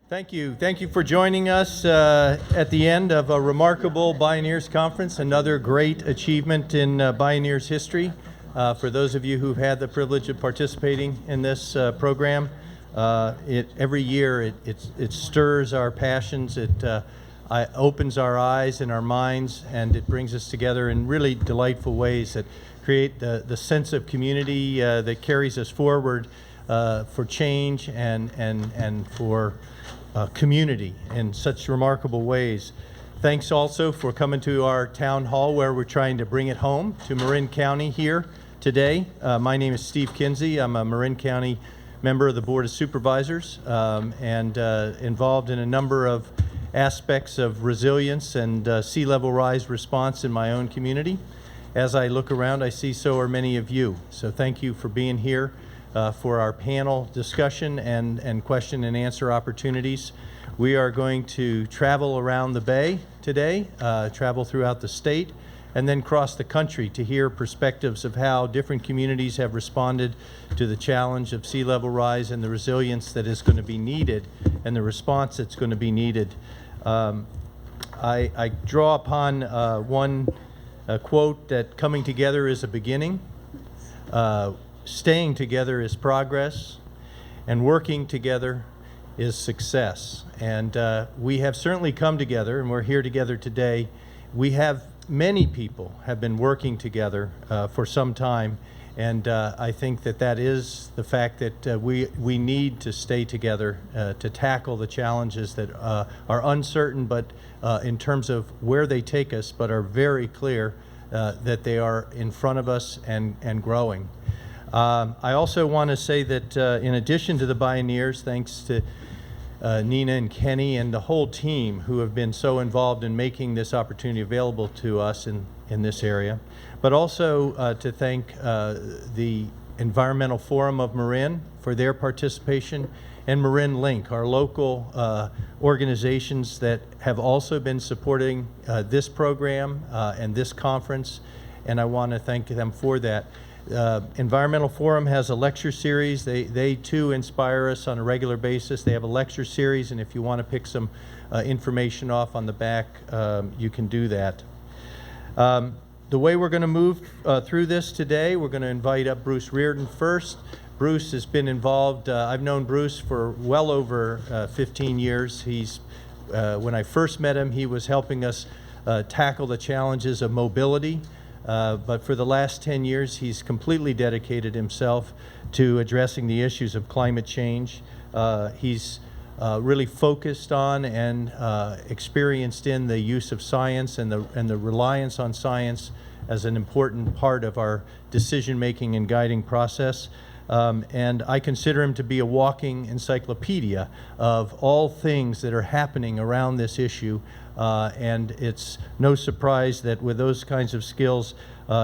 Thank you. Thank you for joining us at the end of a remarkable Bioneers conference, another great achievement in Bioneers history. For those of you who've had the privilege of participating in this program, every year it stirs our passions, it opens our eyes and our minds, and it brings us together in really delightful ways that create the sense of community that carries us forward for change and for community in such remarkable ways. Thanks also for coming to our town hall where we're trying to bring it home to Marin County here today. My name is Steve Kinsey. I'm a Marin County member of the Board of Supervisors and involved in a number of aspects of resilience and sea level rise response in my own community. As I look around, I see so are many of you. So thank you for being here for our panel discussion and question and answer opportunities. We are going to travel around the Bay today, travel throughout the state, and then cross the country to hear perspectives of how different communities have responded to the challenge of sea level rise and the resilience that is going to be needed and the response that's going to be needed. I draw upon one quote that coming together is a beginning. Staying together is progress, and working together is success. And we have certainly come together, and we're here together today. Many people have been working together for some time, and I think that is the fact that we need to stay together to tackle the challenges that are uncertain, but in terms of where they take us, but are very clear that they are in front of us and growing. I also want to say that in addition to the Bioneers, thanks to Nina and Kenny and the whole team who have been so involved in making this opportunity available to us in this area, but also to thank the Environmental Forum of Marin for their participation, and Marin Link, our local organizations that have also been supporting this program and this conference, and I want to thank them for that. Environmental Forum has a lecture series. They too inspire us on a regular basis. They have a lecture series, and if you want to pick some information off on the back, you can do that. The way we're going to move through this today, we're going to invite up Bruce Reardon first. Bruce has been involved, I've known Bruce for well over 15 years. When I first met him, he was helping us tackle the challenges of mobility. But for the last 10 years, he's completely dedicated himself to addressing the issues of climate change. He's really focused on and experienced in the use of science and the reliance on science as an important part of our decision-making and guiding process. And I consider him to be a walking encyclopedia of all things that are happening around this issue. And it's no surprise that with those kinds of skills,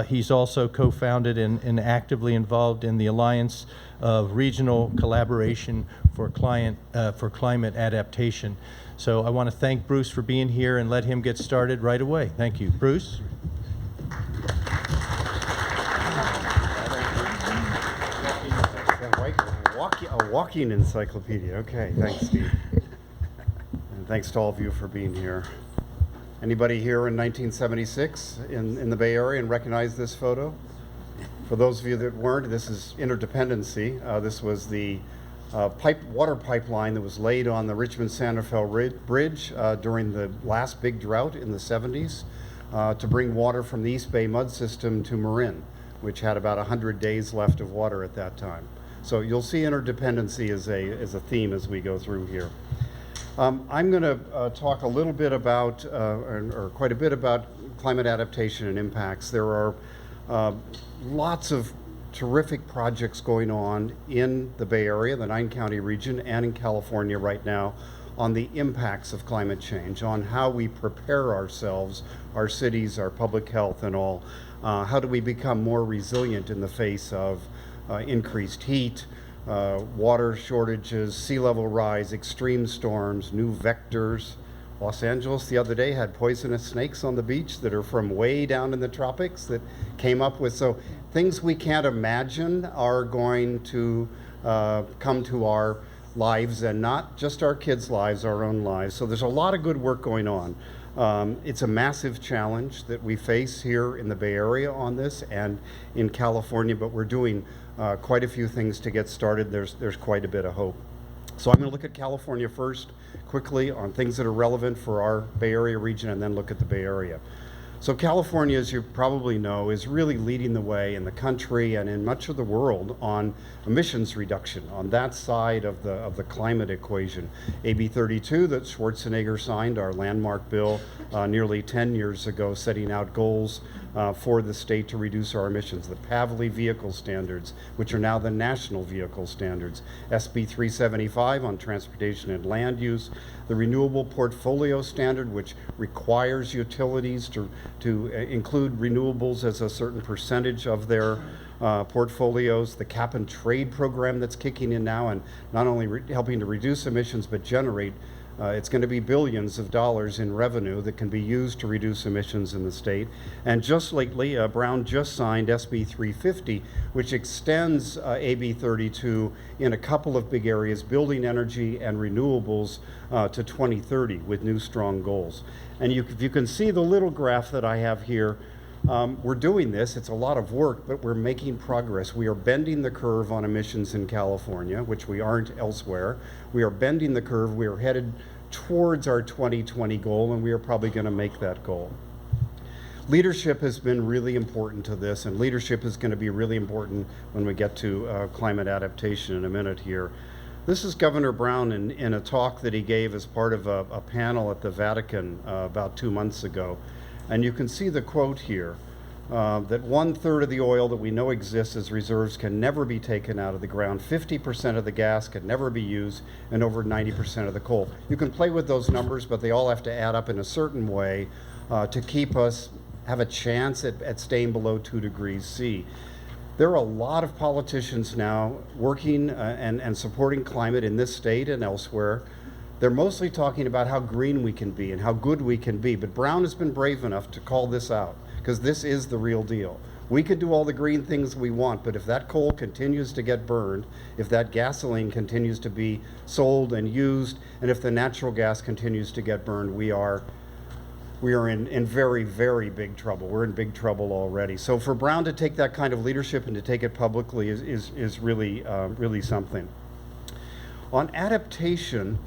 he's also co-founded and actively involved in the Alliance of Regional Collaboration for Climate Adaptation. So I want to thank Bruce for being here and let him get started right away. Thank you. Bruce? A walking encyclopedia. Okay, thanks, Steve. And thanks to all of you for being here. Anybody here in 1976 in the Bay Area and recognize this photo? For those of you that weren't, this is Interdependency. This was the water pipeline that was laid on the Richmond-Santa Fe Bridge during the last big drought in the 70s to bring water from the East Bay mud system to Marin, which had about 100 days left of water at that time. So you'll see interdependency as a theme as we go through here. I'm going to talk a little bit about, or quite a bit about climate adaptation and impacts. There are lots of terrific projects going on in the Bay Area, the 9-county region, and in California right now on the impacts of climate change, on how we prepare ourselves, our cities, our public health and all. How do we become more resilient in the face of increased heat, water shortages, sea level rise, extreme storms, new vectors. Los Angeles the other day had poisonous snakes on the beach that are from way down in the tropics that came up with, so things we can't imagine are going to come to our lives, and not just our kids' lives, our own lives. So there's a lot of good work going on. It's a massive challenge that we face here in the Bay Area on this and in California, but we're doing quite a few things to get started. There's quite a bit of hope. So I'm going to look at California first, quickly, on things that are relevant for our Bay Area region, and then look at the Bay Area. So California, as you probably know, is really leading the way in the country and in much of the world on emissions reduction, on that side of the climate equation. AB 32 that Schwarzenegger signed, our landmark bill, nearly 10 years ago, setting out goals for the state to reduce our emissions. The Pavley vehicle standards, which are now the national vehicle standards. SB 375 on transportation and land use. The renewable portfolio standard, which requires utilities to include renewables as a certain percentage of their portfolios. The cap and trade program that's kicking in now and not only helping to reduce emissions but generate it's going to be billions of dollars in revenue that can be used to reduce emissions in the state. And just lately, Brown just signed SB 350, which extends AB 32 in a couple of big areas, building energy and renewables to 2030 with new strong goals. And if you can see the little graph that I have here, we're doing this. It's a lot of work, but we're making progress. We are bending the curve on emissions in California, which we aren't elsewhere. We are bending the curve. We are headed towards our 2020 goal, and we are probably going to make that goal. Leadership has been really important to this, and leadership is going to be really important when we get to climate adaptation in a minute here. This is Governor Brown in a talk that he gave as part of a panel at the Vatican about 2 months ago. And you can see the quote here, that 1/3 of the oil that we know exists as reserves can never be taken out of the ground, 50% of the gas can never be used, and over 90% of the coal. You can play with those numbers, but they all have to add up in a certain way to keep us, have a chance at staying below 2 degrees C. There are a lot of politicians now working and supporting climate in this state and elsewhere. They're mostly talking about how green we can be and how good we can be, but Brown has been brave enough to call this out, because this is the real deal. We can do all the green things we want, but if that coal continues to get burned, if that gasoline continues to be sold and used, and if the natural gas continues to get burned, we are in very, very big trouble. We're in big trouble already. So for Brown to take that kind of leadership and to take it publicly is really, really something. On adaptation,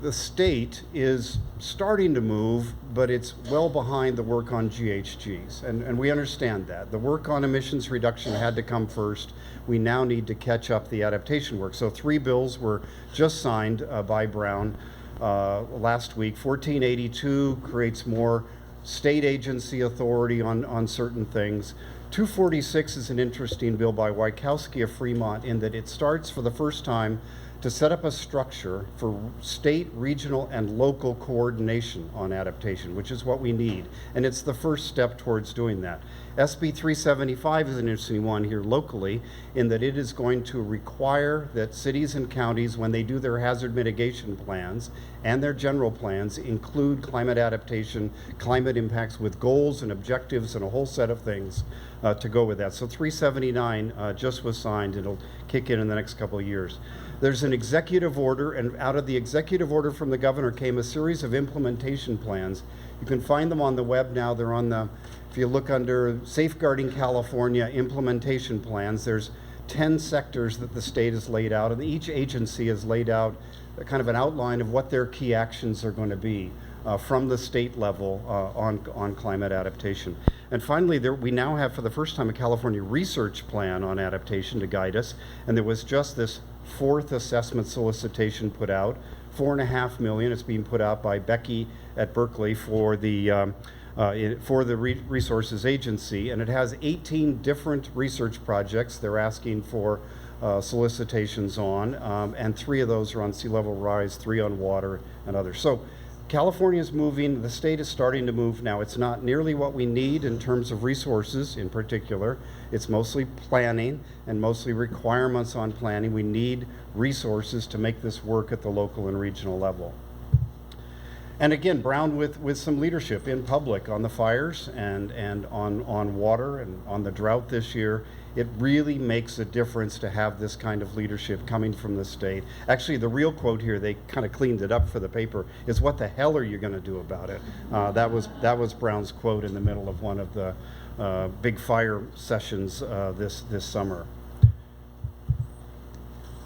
the state is starting to move, but it's well behind the work on GHGs, and we understand that. The work on emissions reduction had to come first. We now need to catch up the adaptation work. So 3 bills were just signed by Brown last week. 1482 creates more state agency authority on certain things. 246 is an interesting bill by Wykowski of Fremont in that it starts for the first time to set up a structure for state, regional, and local coordination on adaptation, which is what we need. And it's the first step towards doing that. SB 375 is an interesting one here locally in that it is going to require that cities and counties, when they do their hazard mitigation plans and their general plans, include climate adaptation, climate impacts with goals and objectives and a whole set of things to go with that. So 379 just was signed. It'll kick in the next couple of years. There's an executive order, and out of the executive order from the governor came a series of implementation plans. You can find them on the web now. They're on the, if you look under Safeguarding California implementation plans, there's 10 sectors that the state has laid out, and each agency has laid out a kind of an outline of what their key actions are going to be from the state level on climate adaptation. And finally, we now have for the first time a California research plan on adaptation to guide us, and there was just this 4th assessment solicitation put out, $4.5 million. It's being put out by Becky at Berkeley for the Resources Agency, and it has 18 different research projects they're asking for solicitations on, and 3 of those are on sea level rise, 3 on water, and others. So California is moving, the state is starting to move now. It's not nearly what we need in terms of resources in particular. It's mostly planning and mostly requirements on planning. We need resources to make this work at the local and regional level. And again, Brown with some leadership in public on the fires and on water and on the drought this year It really makes a difference to have this kind of leadership coming from the state. Actually, the real quote here, they kind of cleaned it up for the paper, is "What the hell are you going to do about it?" That was Brown's quote in the middle of one of the big fire sessions this summer.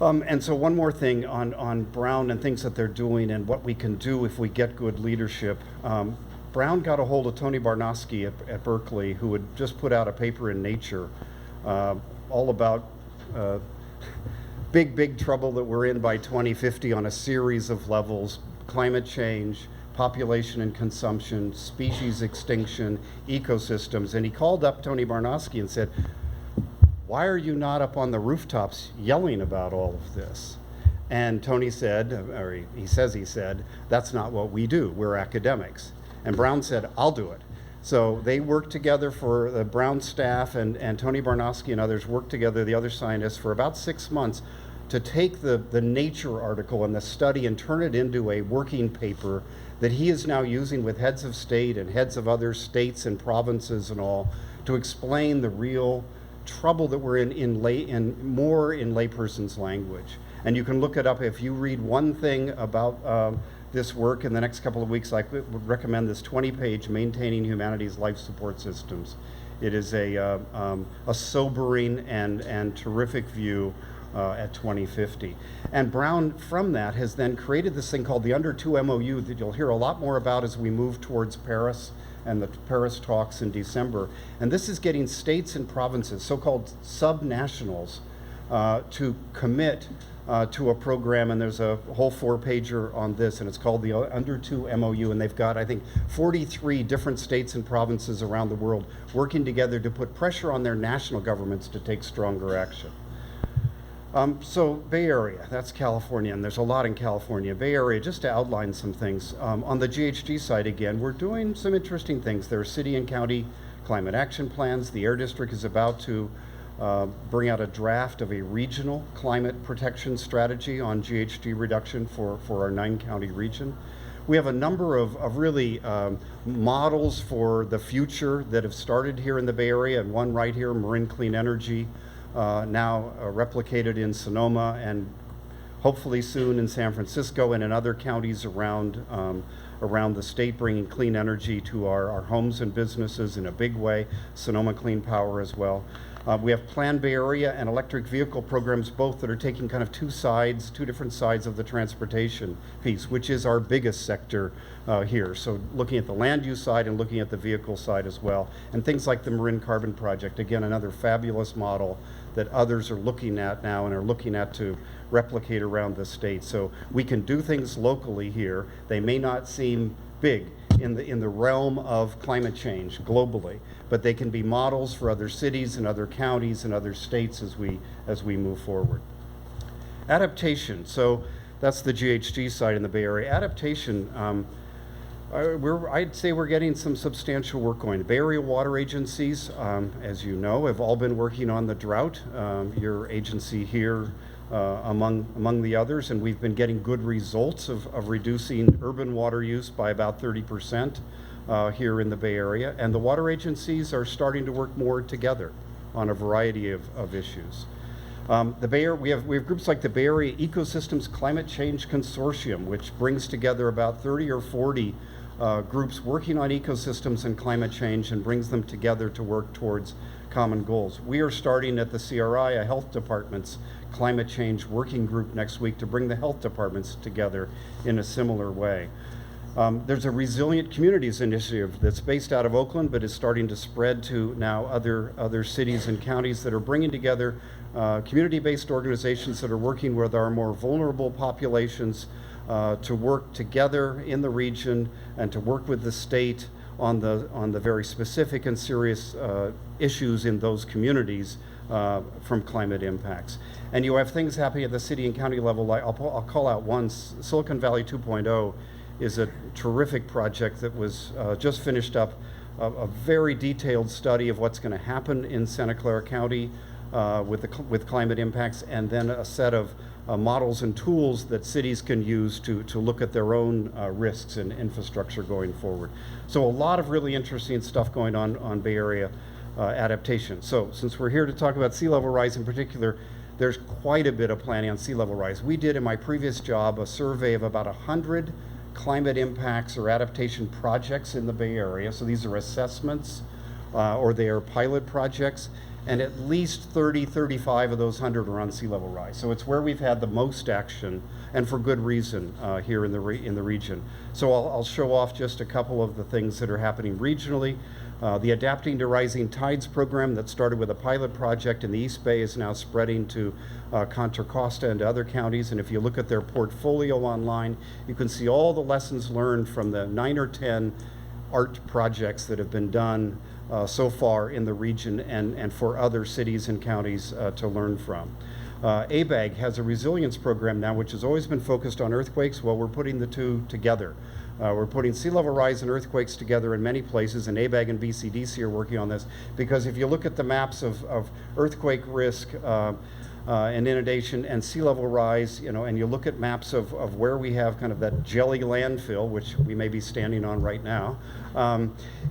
And so one more thing on Brown and things that they're doing and what we can do if we get good leadership. Brown got a hold of Tony Barnosky at Berkeley, who had just put out a paper in Nature all about big trouble that we're in by 2050 on a series of levels: climate change, population and consumption, species extinction, ecosystems. And he called up Tony Barnosky and said, "Why are you not up on the rooftops yelling about all of this?" And Tony said, or he said, "That's not what we do. We're academics." And Brown said, "I'll do it." So they worked together, for the Brown staff and Tony Barnosky and others worked together, the other scientists, for about 6 months to take the Nature article and the study and turn it into a working paper that he is now using with heads of state and heads of other states and provinces and all, to explain the real trouble that we're in more in layperson's language. And you can look it up. If you read one thing about this work in the next couple of weeks, I would recommend this 20-page Maintaining Humanity's Life Support Systems. It is a sobering and terrific view at 2050. And Brown, from that, has then created this thing called the Under 2 MOU that you'll hear a lot more about as we move towards Paris and the Paris talks in December. And this is getting states and provinces, so-called subnationals, to commit to a program, and there's a whole 4-pager on this, and it's called the Under 2 MOU, and they've got, I think, 43 different states and provinces around the world working together to put pressure on their national governments to take stronger action. So Bay Area, that's California, and there's a lot in California. Bay Area, just to outline some things. On the GHG side, again, we're doing some interesting things. There are city and county climate action plans. The Air District is about to bring out a draft of a regional climate protection strategy on GHG reduction for our 9-county region. We have a number of really models for the future that have started here in the Bay Area, and one right here, Marin Clean Energy, now replicated in Sonoma and hopefully soon in San Francisco and in other counties around the state, bringing clean energy to our homes and businesses in a big way. Sonoma Clean Power as well. We have Plan Bay Area and electric vehicle programs, both that are taking kind of two different sides of the transportation piece, which is our biggest sector here. So looking at the land use side and looking at the vehicle side as well. And things like the Marin Carbon Project, again, another fabulous model that others are looking at now and are looking at to replicate around the state. So we can do things locally here. They may not seem big in the realm of climate change globally, but they can be models for other cities and other counties and other states as we move forward. Adaptation. So that's the GHG side in the Bay Area. Adaptation. I'd say we're getting some substantial work going. The Bay Area water agencies, as you know, have all been working on the drought. Your agency here among the others, and we've been getting good results of reducing urban water use by about 30% here in the Bay Area. And the water agencies are starting to work more together on a variety of issues. The Bay Area, we have groups like the Bay Area Ecosystems Climate Change Consortium, which brings together about 30 or 40 groups working on ecosystems and climate change and brings them together to work towards common goals. We are starting at the CRI, a health department's climate change working group next week to bring the health departments together in a similar way. There's a Resilient Communities initiative that's based out of Oakland, but is starting to spread to now other cities and counties that are bringing together community-based organizations that are working with our more vulnerable populations to work together in the region and to work with the state on the very specific and serious issues in those communities from climate impacts. And you have things happening at the city and county level. Like I'll call out one. Silicon Valley 2.0 is a terrific project that was just finished up, a very detailed study of what's going to happen in Santa Clara County with climate impacts, and then a set of models and tools that cities can use to look at their own risks and infrastructure going forward. So a lot of really interesting stuff going on Bay Area adaptation. So since we're here to talk about sea level rise in particular, there's quite a bit of planning on sea level rise. We did in my previous job a survey of about 100 climate impacts or adaptation projects in the Bay Area. So these are assessments or they are pilot projects, and at least 30, 35 of those 100 are on sea level rise. So it's where we've had the most action, and for good reason here in the region. So I'll show off just a couple of the things that are happening regionally. The Adapting to Rising Tides program that started with a pilot project in the East Bay is now spreading to Contra Costa and to other counties. And if you look at their portfolio online, you can see all the lessons learned from the 9 or 10 art projects that have been done so far in the region and for other cities and counties to learn from. ABAG has a resilience program now, which has always been focused on earthquakes. Well, we're putting the two together. We're putting sea level rise and earthquakes together in many places, and ABAG and BCDC are working on this, because if you look at the maps of earthquake risk and inundation and sea level rise, and you look at maps of where we have kind of that jelly landfill, which we may be standing on right now,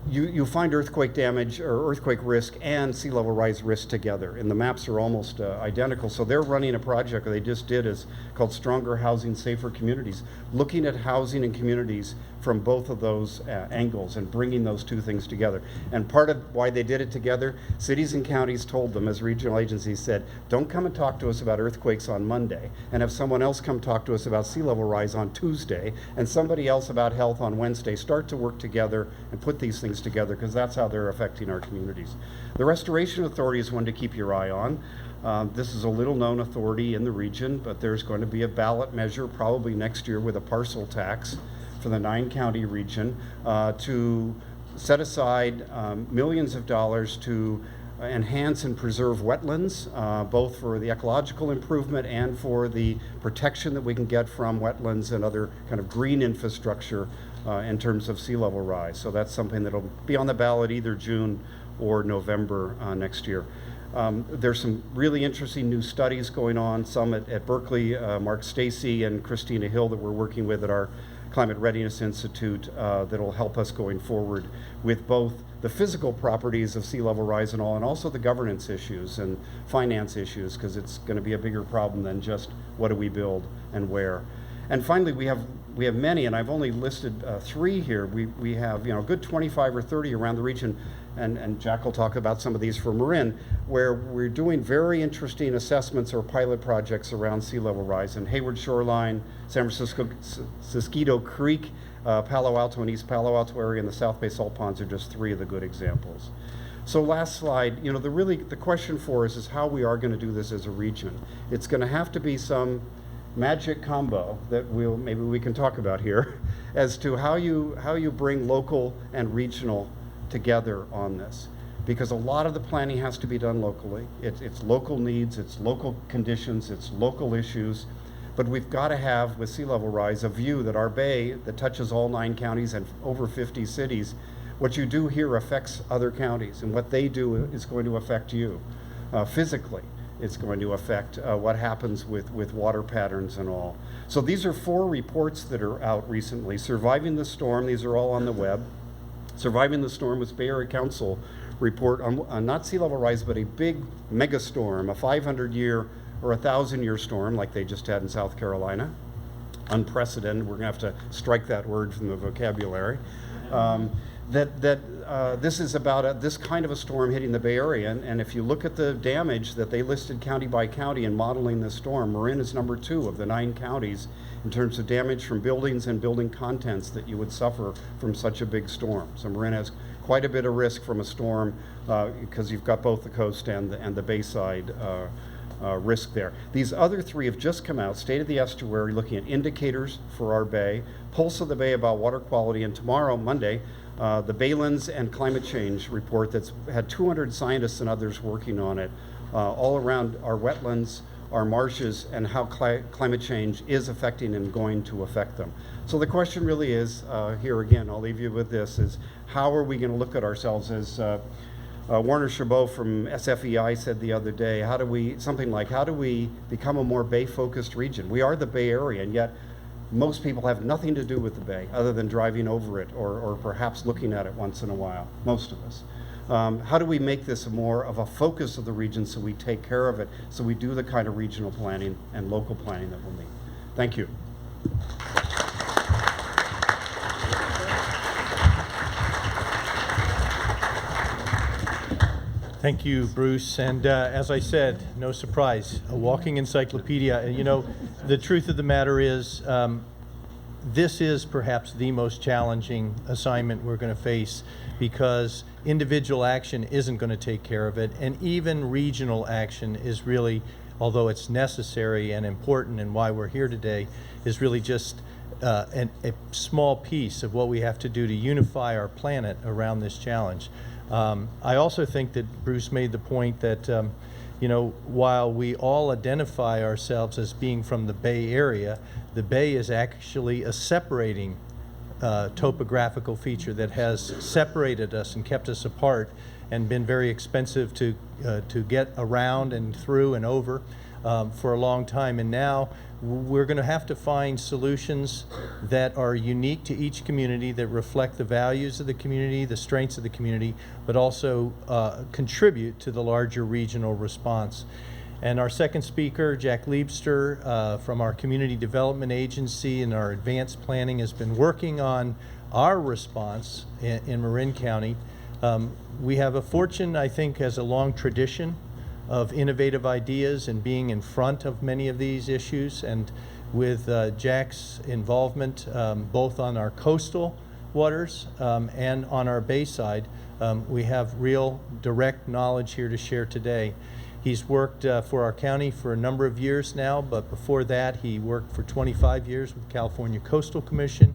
you find earthquake damage or earthquake risk and sea level rise risk together, and the maps are almost identical. So they're running a project, or they just did, is called Stronger Housing, Safer Communities, looking at housing and communities from both of those angles and bringing those two things together. And part of why they did it together, cities and counties told them, as regional agencies said, don't come and talk to us about earthquakes on Monday and have someone else come talk to us about sea level rise on Tuesday and somebody else about health on Wednesday. Start to work together and put these things together, because that's how they're affecting our communities. The Restoration Authority is one to keep your eye on. This is a little known authority in the region, but there's going to be a ballot measure probably next year with a parcel tax for the 9-county region to set aside millions of dollars to enhance and preserve wetlands, both for the ecological improvement and for the protection that we can get from wetlands and other kind of green infrastructure in terms of sea level rise. So that's something that'll be on the ballot either June or November next year. There's some really interesting new studies going on, some at Berkeley, Mark Stacy and Christina Hill, that we're working with at our Climate Readiness Institute, that'll help us going forward with both the physical properties of sea level rise and all, and also the governance issues and finance issues, because it's going to be a bigger problem than just what do we build and where. And finally, we have many, and I've only listed 3 here. We have a good 25 or 30 around the region, and Jack will talk about some of these for Marin, where we're doing very interesting assessments or pilot projects around sea level rise. And Hayward Shoreline, San Francisco, Siskiyou Creek, Palo Alto and East Palo Alto area, and the South Bay Salt Ponds are just 3 of the good examples. So last slide, the question for us is how we are going to do this as a region. It's going to have to be some magic combo that maybe we can talk about here as to how you bring local and regional together on this, because a lot of the planning has to be done locally. It's local needs, it's local conditions, it's local issues, but we've got to have, with sea level rise, a view that our bay that touches all 9 counties and over 50 cities, what you do here affects other counties, and what they do is going to affect you physically. It's going to affect what happens with water patterns and all. So these are 4 reports that are out recently. Surviving the Storm, these are all on the web. Surviving the Storm was Bay Area Council report on not sea level rise, but a big mega storm, a 500-year or 1,000-year storm like they just had in South Carolina. Unprecedented. We're going to have to strike that word from the vocabulary. This is about this kind of a storm hitting the Bay Area, and if you look at the damage that they listed county by county in modeling this storm, Marin is number 2 of the 9 counties in terms of damage from buildings and building contents that you would suffer from such a big storm. So Marin has quite a bit of risk from a storm because you've got both the coast and the bayside risk there. These other 3 have just come out, State of the Estuary, looking at indicators for our bay, Pulse of the Bay about water quality, and tomorrow, Monday, the Baylands and Climate Change report that's had 200 scientists and others working on it, all around our wetlands, our marshes, and how climate change is affecting and going to affect them. So the question really is, here again, I'll leave you with this, is how are we going to look at ourselves as Warner Chabot from SFEI said the other day, how do we become a more bay-focused region? We are the Bay Area, and yet most people have nothing to do with the bay other than driving over it or perhaps looking at it once in a while, most of us. How do we make this more of a focus of the region so we take care of it, so we do the kind of regional planning and local planning that we'll need? Thank you. Thank you, Bruce. And as I said, no surprise, a walking encyclopedia. And you know, the truth of the matter is, this is perhaps the most challenging assignment we're going to face, because individual action isn't going to take care of it, and even regional action is really, although it's necessary and important and why we're here today, is really just a small piece of what we have to do to unify our planet around this challenge. I also think that Bruce made the point that you know, while we all identify ourselves as being from the Bay Area, the Bay is actually a separating topographical feature that has separated us and kept us apart and been very expensive to get around and through and over for a long time. And now we're going to have to find solutions that are unique to each community, that reflect the values of the community, the strengths of the community, but also contribute to the larger regional response. And our second speaker, Jack Liebster, from our Community Development Agency and our advanced planning, has been working on our response in Marin County. We have a fortune, I think, as a long tradition of innovative ideas and being in front of many of these issues. And with Jack's involvement, both on our coastal waters and on our bay side, we have real direct knowledge here to share today. He's worked for our county for a number of years now, but before that he worked for 25 years with the California Coastal Commission.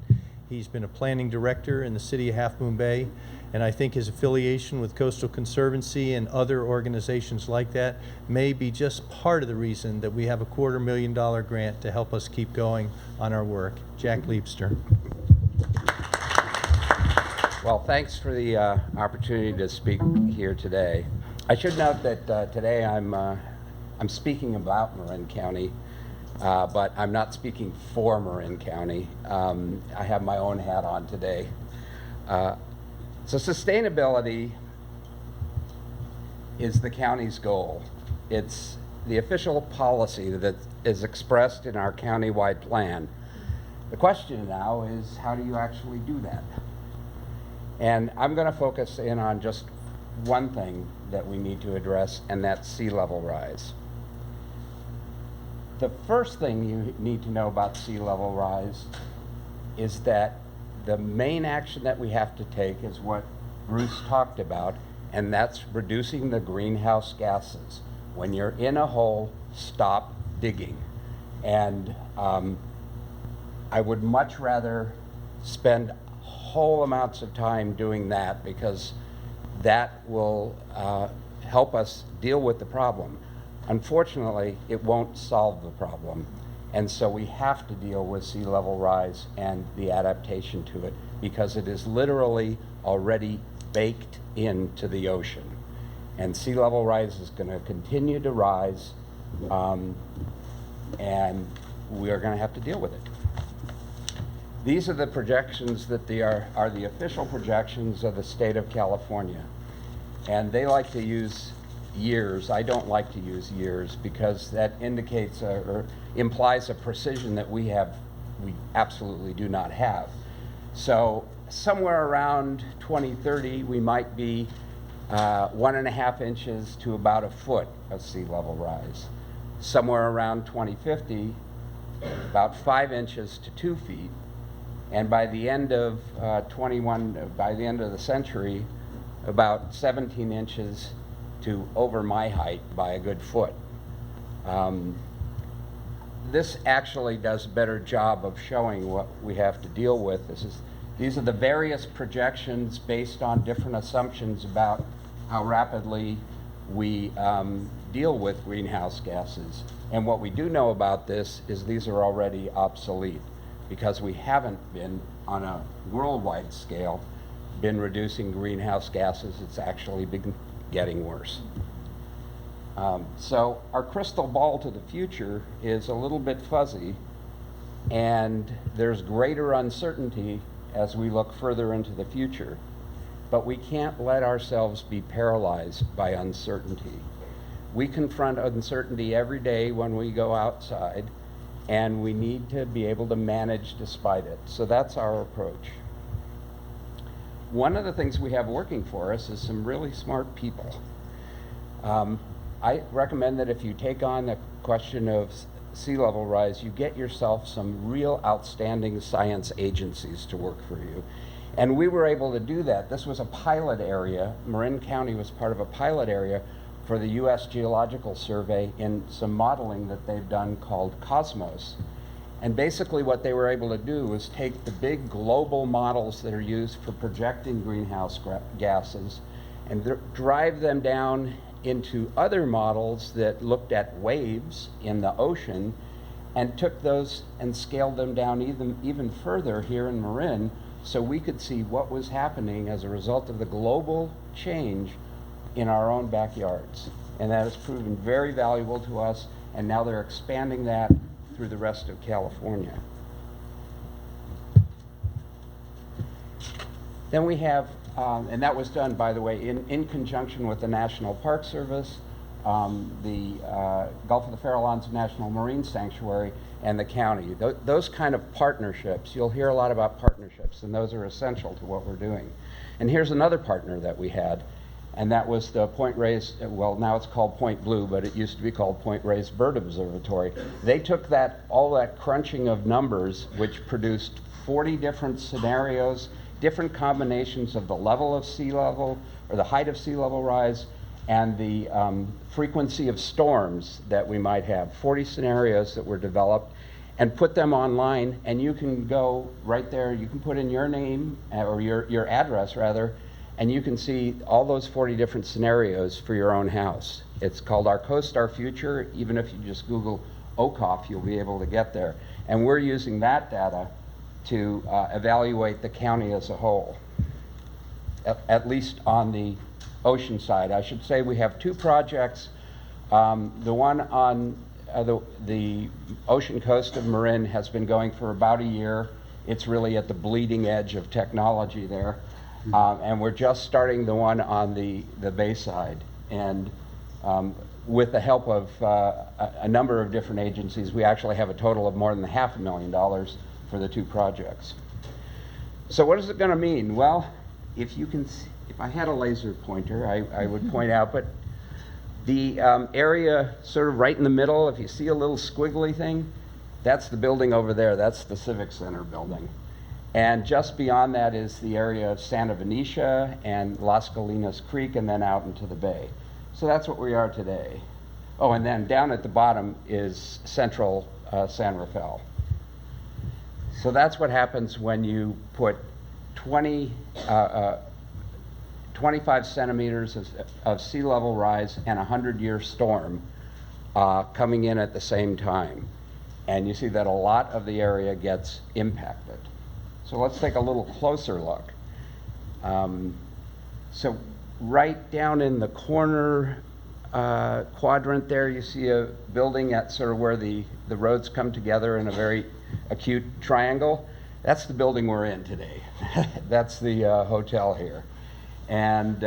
He's been a planning director in the city of Half Moon Bay, and I think his affiliation with Coastal Conservancy and other organizations like that may be just part of the reason that we have a $250,000 grant to help us keep going on our work. Jack Liebster. Well, thanks for the opportunity to speak here today. I should note that today I'm speaking about Marin County, but I'm not speaking for Marin County. I have my own hat on today. So sustainability is the county's goal. It's the official policy that is expressed in our countywide plan. The question now is, how do you actually do that? And I'm going to focus in on just one thing that we need to address, and that's sea level rise. The first thing you need to know about sea level rise is that the main action that we have to take is what Bruce talked about, and that's reducing the greenhouse gases. When you're in a hole, stop digging. And I would much rather spend whole amounts of time doing that, because that will help us deal with the problem. Unfortunately, it won't solve the problem. And so we have to deal with sea level rise and the adaptation to it, because it is literally already baked into the ocean. And sea level rise is going to continue to rise, and we are going to have to deal with it. These are the projections that are the official projections of the state of California. And they like to use years. I don't like to use years, because that indicates or implies a precision that we absolutely do not have. So somewhere around 2030, we might be 1.5 inches to about a foot of sea level rise. Somewhere around 2050, about 5 inches to 2 feet. And by the end of by the end of the century, about 17 inches to over my height by a good foot. This actually does a better job of showing what we have to deal with. These are the various projections based on different assumptions about how rapidly we deal with greenhouse gases. And what we do know about this is these are already obsolete, because we haven't been, on a worldwide scale, been reducing greenhouse gases. It's actually been getting worse. So our crystal ball to the future is a little bit fuzzy, and there's greater uncertainty as we look further into the future. but we can't let ourselves be paralyzed by uncertainty. We confront uncertainty every day when we go outside, and we need to be able to manage despite it. So that's our approach. One of the things we have working for us is some really smart people. I recommend that if you take on the question of sea level rise, you get yourself some real outstanding science agencies to work for you. And we were able to do that. This was a pilot area. Marin County was part of a pilot area for the U.S. Geological Survey in some modeling that they've done called Cosmos. And basically what they were able to do was take the big global models that are used for projecting greenhouse gases and drive them down into other models that looked at waves in the ocean, and took those and scaled them down even further here in Marin, so we could see what was happening as a result of the global change in our own backyards. And that has proven very valuable to us, and now they're expanding that through the rest of California. Then we have, and that was done, by the way, in conjunction with the National Park Service, the Gulf of the Farallones National Marine Sanctuary, and the county. Those kind of partnerships, you'll hear a lot about partnerships, and those are essential to what we're doing. And here's another partner that we had, and that was the Point Reyes, well, now it's called Point Blue, but it used to be called Point Reyes Bird Observatory. They took all that crunching of numbers, which produced 40 different scenarios, different combinations of the level of sea level, or the height of sea level rise, and the frequency of storms that we might have. 40 scenarios that were developed, and put them online, and you can go right there, you can put in your name, or your address rather, and you can see all those 40 different scenarios for your own house. It's called Our Coast, Our Future. Even if you just Google OCOF, you'll be able to get there. And we're using that data to evaluate the county as a whole, at least on the ocean side. I should say we have two projects. The one on the ocean coast of Marin has been going for about a year. It's really at the bleeding edge of technology there. And we're just starting the one on the bay side. And with the help of a number of different agencies, we actually have a total of more than $500,000 for the two projects. So what is it going to mean? Well, if I had a laser pointer, I would point out, but the area sort of right in the middle, if you see a little squiggly thing, that's the building over there. That's the Civic Center building. And just beyond that is the area of Santa Venetia and Las Colinas Creek, and then out into the bay. So that's what we are today. Oh, and then down at the bottom is central San Rafael. So that's what happens when you put 25 centimeters of sea level rise and a 100-year storm coming in at the same time. And you see that a lot of the area gets impacted. So let's take a little closer look. So right down in the corner quadrant there, you see a building at sort of where the roads come together in a very acute triangle. That's the building we're in today. That's the hotel here. And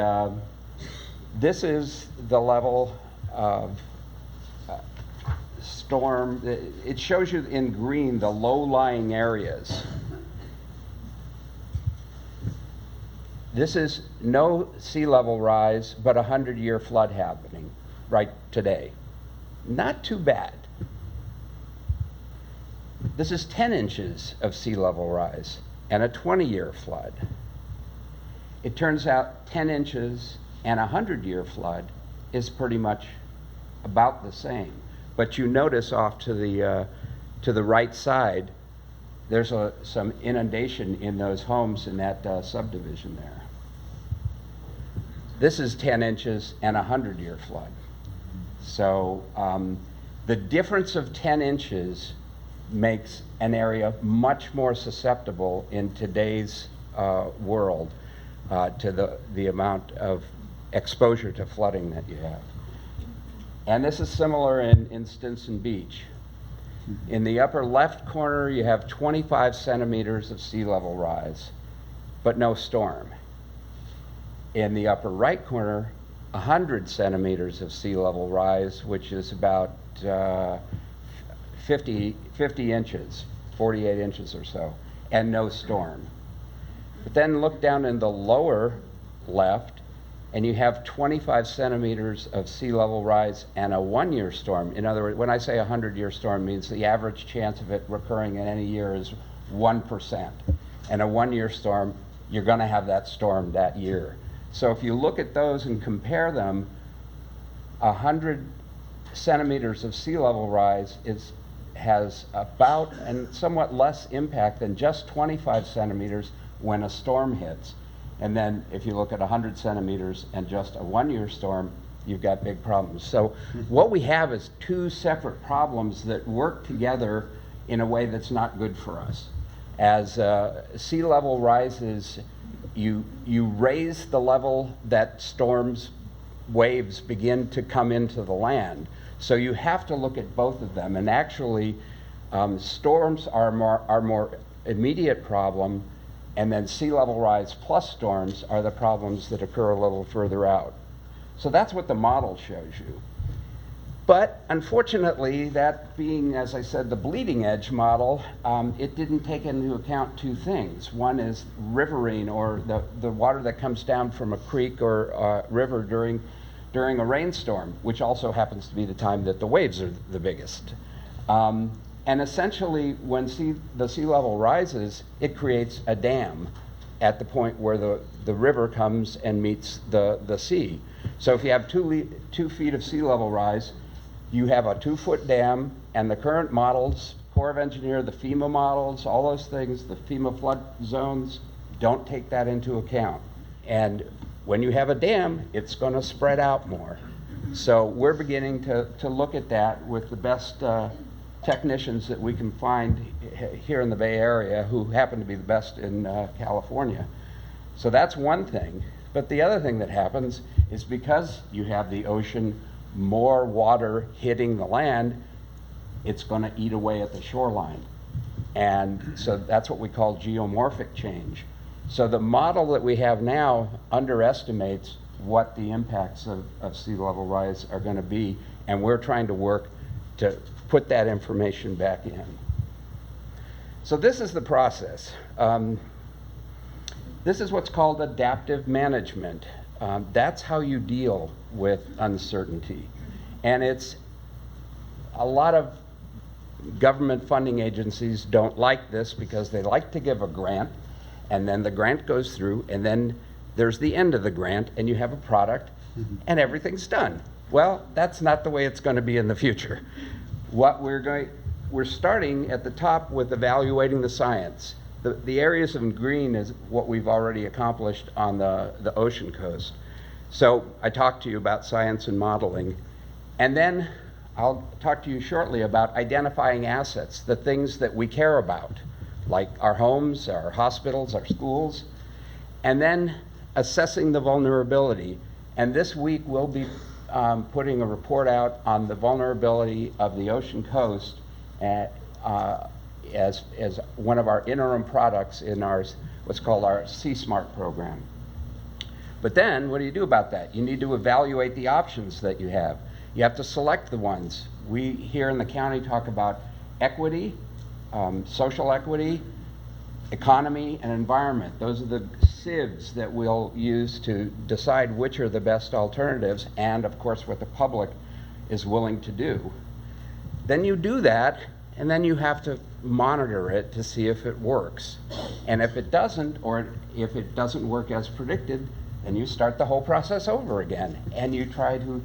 this is the level of storm. It shows you in green the low-lying areas. This is no sea level rise, but a 100-year flood happening right today. Not too bad. This is 10 inches of sea level rise and a 20-year flood. It turns out 10 inches and a 100-year flood is pretty much about the same. But you notice off to the right side, there's some inundation in those homes in that subdivision there. This is 10 inches and a 100-year flood. So the difference of 10 inches makes an area much more susceptible in today's world to the amount of exposure to flooding that you have. And this is similar in Stinson Beach. In the upper left corner, you have 25 centimeters of sea level rise, but no storm. In the upper right corner, 100 centimeters of sea level rise, which is about 50 inches, 48 inches or so, and no storm. But then look down in the lower left, and you have 25 centimeters of sea level rise and a 1-year storm. In other words, when I say a 100-year storm, means the average chance of it recurring in any year is 1%. And a 1-year storm, you're going to have that storm that year. So if you look at those and compare them, 100 centimeters of sea level rise has about and somewhat less impact than just 25 centimeters when a storm hits. And then if you look at 100 centimeters and just a 1-year storm, you've got big problems. So what we have is two separate problems that work together in a way that's not good for us. As sea level rises, you raise the level that storms, waves begin to come into the land. So you have to look at both of them. And actually, storms are more immediate problem, and then sea level rise plus storms are the problems that occur a little further out. So that's what the model shows you. But unfortunately, that being, as I said, the bleeding edge model, it didn't take into account two things. One is riverine, or the water that comes down from a creek or river during a rainstorm, which also happens to be the time that the waves are the biggest. And essentially, when the sea level rises, it creates a dam at the point where the river comes and meets the sea. So if you have 2 feet of sea level rise, you have a 2-foot dam, and the current models, Corps of Engineers, the FEMA models, all those things, the FEMA flood zones, don't take that into account. And when you have a dam, it's going to spread out more. So we're beginning to look at that with the best technicians that we can find here in the Bay Area, who happen to be the best in California. So that's one thing. But the other thing that happens is, because you have the ocean, more water hitting the land, it's going to eat away at the shoreline. And so that's what we call geomorphic change. So the model that we have now underestimates what the impacts of sea level rise are going to be, and we're trying to work to put that information back in. So this is the process. This is what's called adaptive management. That's how you deal with uncertainty. And it's a lot of government funding agencies don't like this, because they like to give a grant, and then the grant goes through, and then there's the end of the grant, and you have a product, and everything's done. Well, that's not the way it's going to be in the future. We're starting at the top with evaluating the science. The areas in green is what we've already accomplished on the ocean coast. So I talked to you about science and modeling, and then I'll talk to you shortly about identifying assets, the things that we care about, like our homes, our hospitals, our schools, and then assessing the vulnerability. And this week we'll be putting a report out on the vulnerability of the ocean coast as one of our interim products in what's called our Sea Smart program. But then, what do you do about that? You need to evaluate the options that you have. You have to select the ones. We here in the county talk about equity, social equity, economy, and environment. Those are the sieves that we'll use to decide which are the best alternatives, and of course what the public is willing to do. Then you do that, and then you have to monitor it to see if it works. And if it doesn't, or if it doesn't work as predicted, then you start the whole process over again, and you try to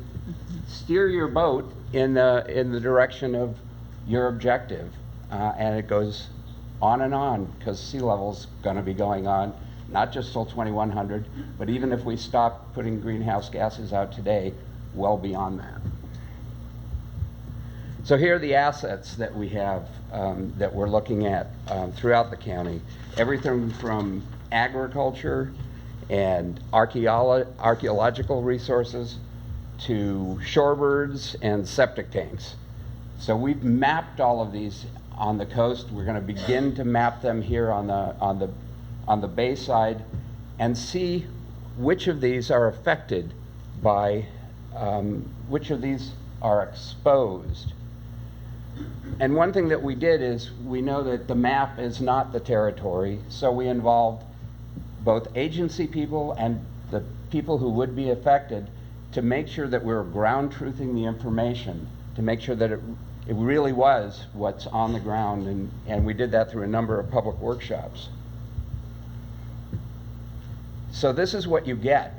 steer your boat in the direction of your objective. And it goes on, because sea level's going to be going on, not just till 2100, but even if we stop putting greenhouse gases out today, well beyond that. So here are the assets that we have that we're looking at throughout the county. Everything from agriculture and archaeological resources to shorebirds and septic tanks. So we've mapped all of these on the coast. We're going to begin to map them here on the bay side and see which of these are affected by, which of these are exposed. And one thing that we did is we know that the map is not the territory, so we involved both agency people and the people who would be affected to make sure that we were ground truthing the information, to make sure that it really was what's on the ground, and we did that through a number of public workshops. So this is what you get.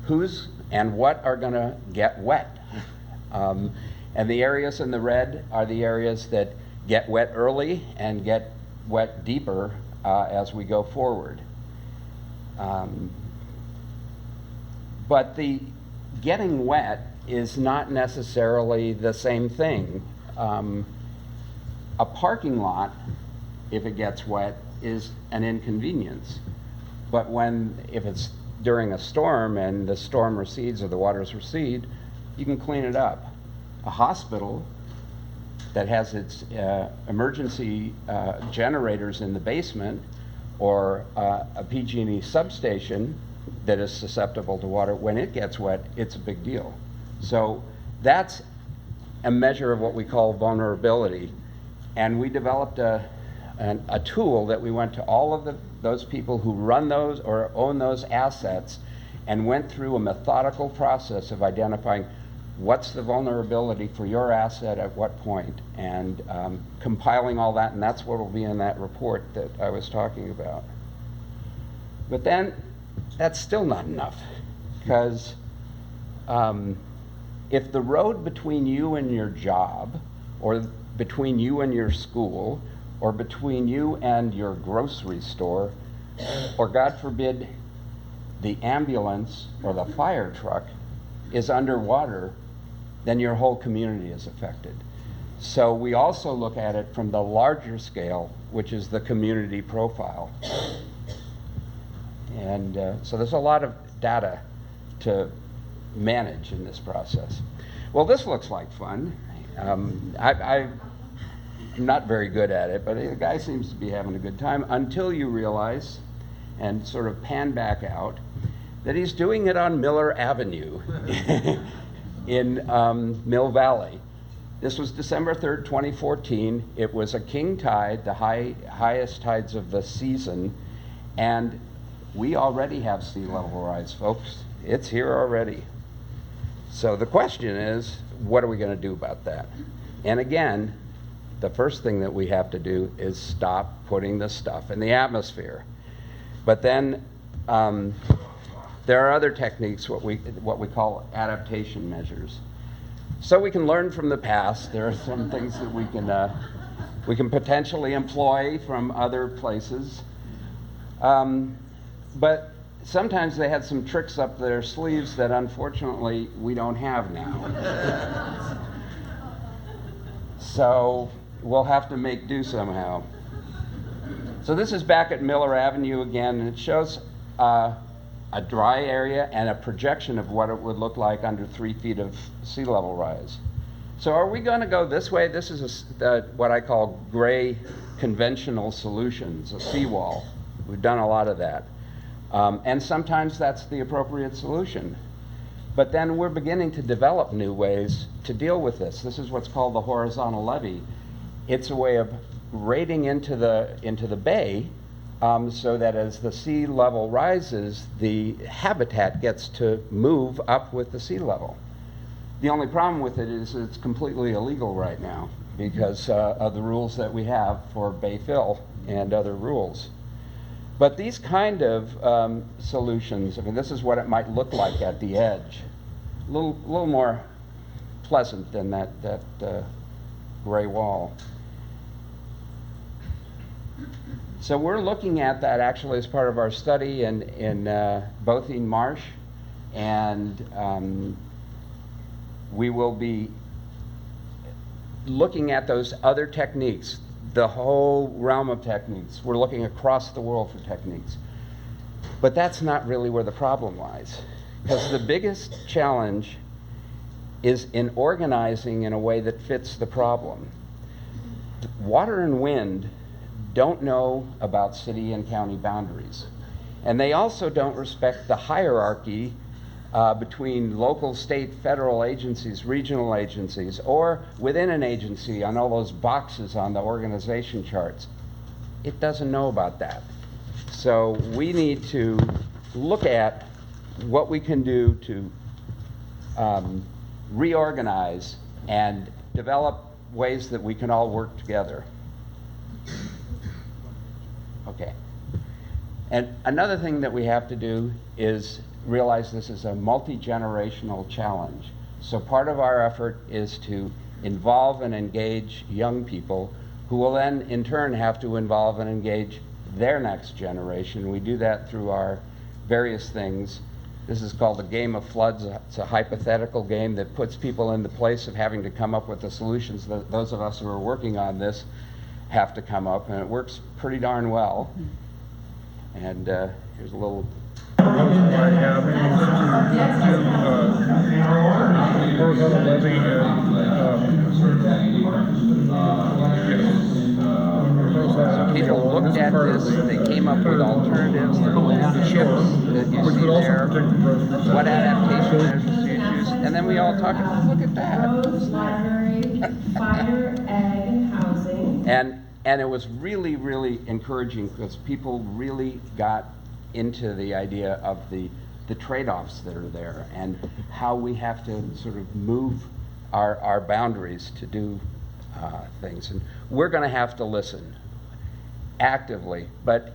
Who's and what are going to get wet? And the areas in the red are the areas that get wet early and get wet deeper as we go forward. But the getting wet is not necessarily the same thing. A parking lot, if it gets wet, is an inconvenience. But if it's during a storm and the storm recedes or the waters recede, you can clean it up. A hospital that has its emergency generators in the basement, or a PG&E substation that is susceptible to water, when it gets wet, it's a big deal. So that's a measure of what we call vulnerability. And we developed a tool that we went to all of those people who run those or own those assets and went through a methodical process of identifying what's the vulnerability for your asset at what point, and compiling all that, and that's what will be in that report that I was talking about. But then, that's still not enough, because if the road between you and your job, or between you and your school, or between you and your grocery store, or God forbid, the ambulance or the fire truck is underwater, then your whole community is affected. So we also look at it from the larger scale, which is the community profile. And so there's a lot of data to manage in this process. Well, this looks like fun. I'm not very good at it, but the guy seems to be having a good time until you realize, and sort of pan back out, that he's doing it on Miller Avenue in Mill Valley. This was December 3rd, 2014. It was a king tide, the highest tides of the season, and we already have sea level rise, folks. It's here already. So the question is, what are we going to do about that? And again, the first thing that we have to do is stop putting this stuff in the atmosphere. But then there are other techniques, what we call adaptation measures. So we can learn from the past. There are some things that we can potentially employ from other places. But sometimes they had some tricks up their sleeves that unfortunately we don't have now. So we'll have to make do somehow. So this is back at Miller Avenue again, and it shows a dry area and a projection of what it would look like under 3 feet of sea level rise. So are we going to go this way? This is what I call gray conventional solutions, a seawall. We've done a lot of that. And sometimes that's the appropriate solution. But then we're beginning to develop new ways to deal with this. This is what's called the horizontal levee. It's a way of grading into the bay so that as the sea level rises, the habitat gets to move up with the sea level. The only problem with it is it's completely illegal right now because of the rules that we have for bay fill and other rules. But these kind of solutions, I mean, this is what it might look like at the edge. A little more pleasant than that gray wall. So we're looking at that actually as part of our study in Bothene Marsh, and we will be looking at those other techniques, the whole realm of techniques. We're looking across the world for techniques. But that's not really where the problem lies. Because the biggest challenge is in organizing in a way that fits the problem. Water and wind don't know about city and county boundaries. And they also don't respect the hierarchy between local, state, federal agencies, regional agencies, or within an agency on all those boxes on the organization charts. It doesn't know about that. So we need to look at what we can do to reorganize and develop ways that we can all work together. Okay. And another thing that we have to do is realize this is a multi-generational challenge. So part of our effort is to involve and engage young people who will then in turn have to involve and engage their next generation. We do that through our various things. This is called the game of floods. It's a hypothetical game that puts people in the place of having to come up with the solutions that those of us who are working on this have to come up, and it works pretty darn well. And here's a little I have horizontal levy So people looked at this, they came up with alternatives, the chips that you see there, what adaptation measures do you use, and then we all talked about, look at that. Library, fire, egg, and housing. And it was really, really encouraging because people really got into the idea of the trade-offs that are there and how we have to sort of move our boundaries to do things. And we're going to have to listen actively, but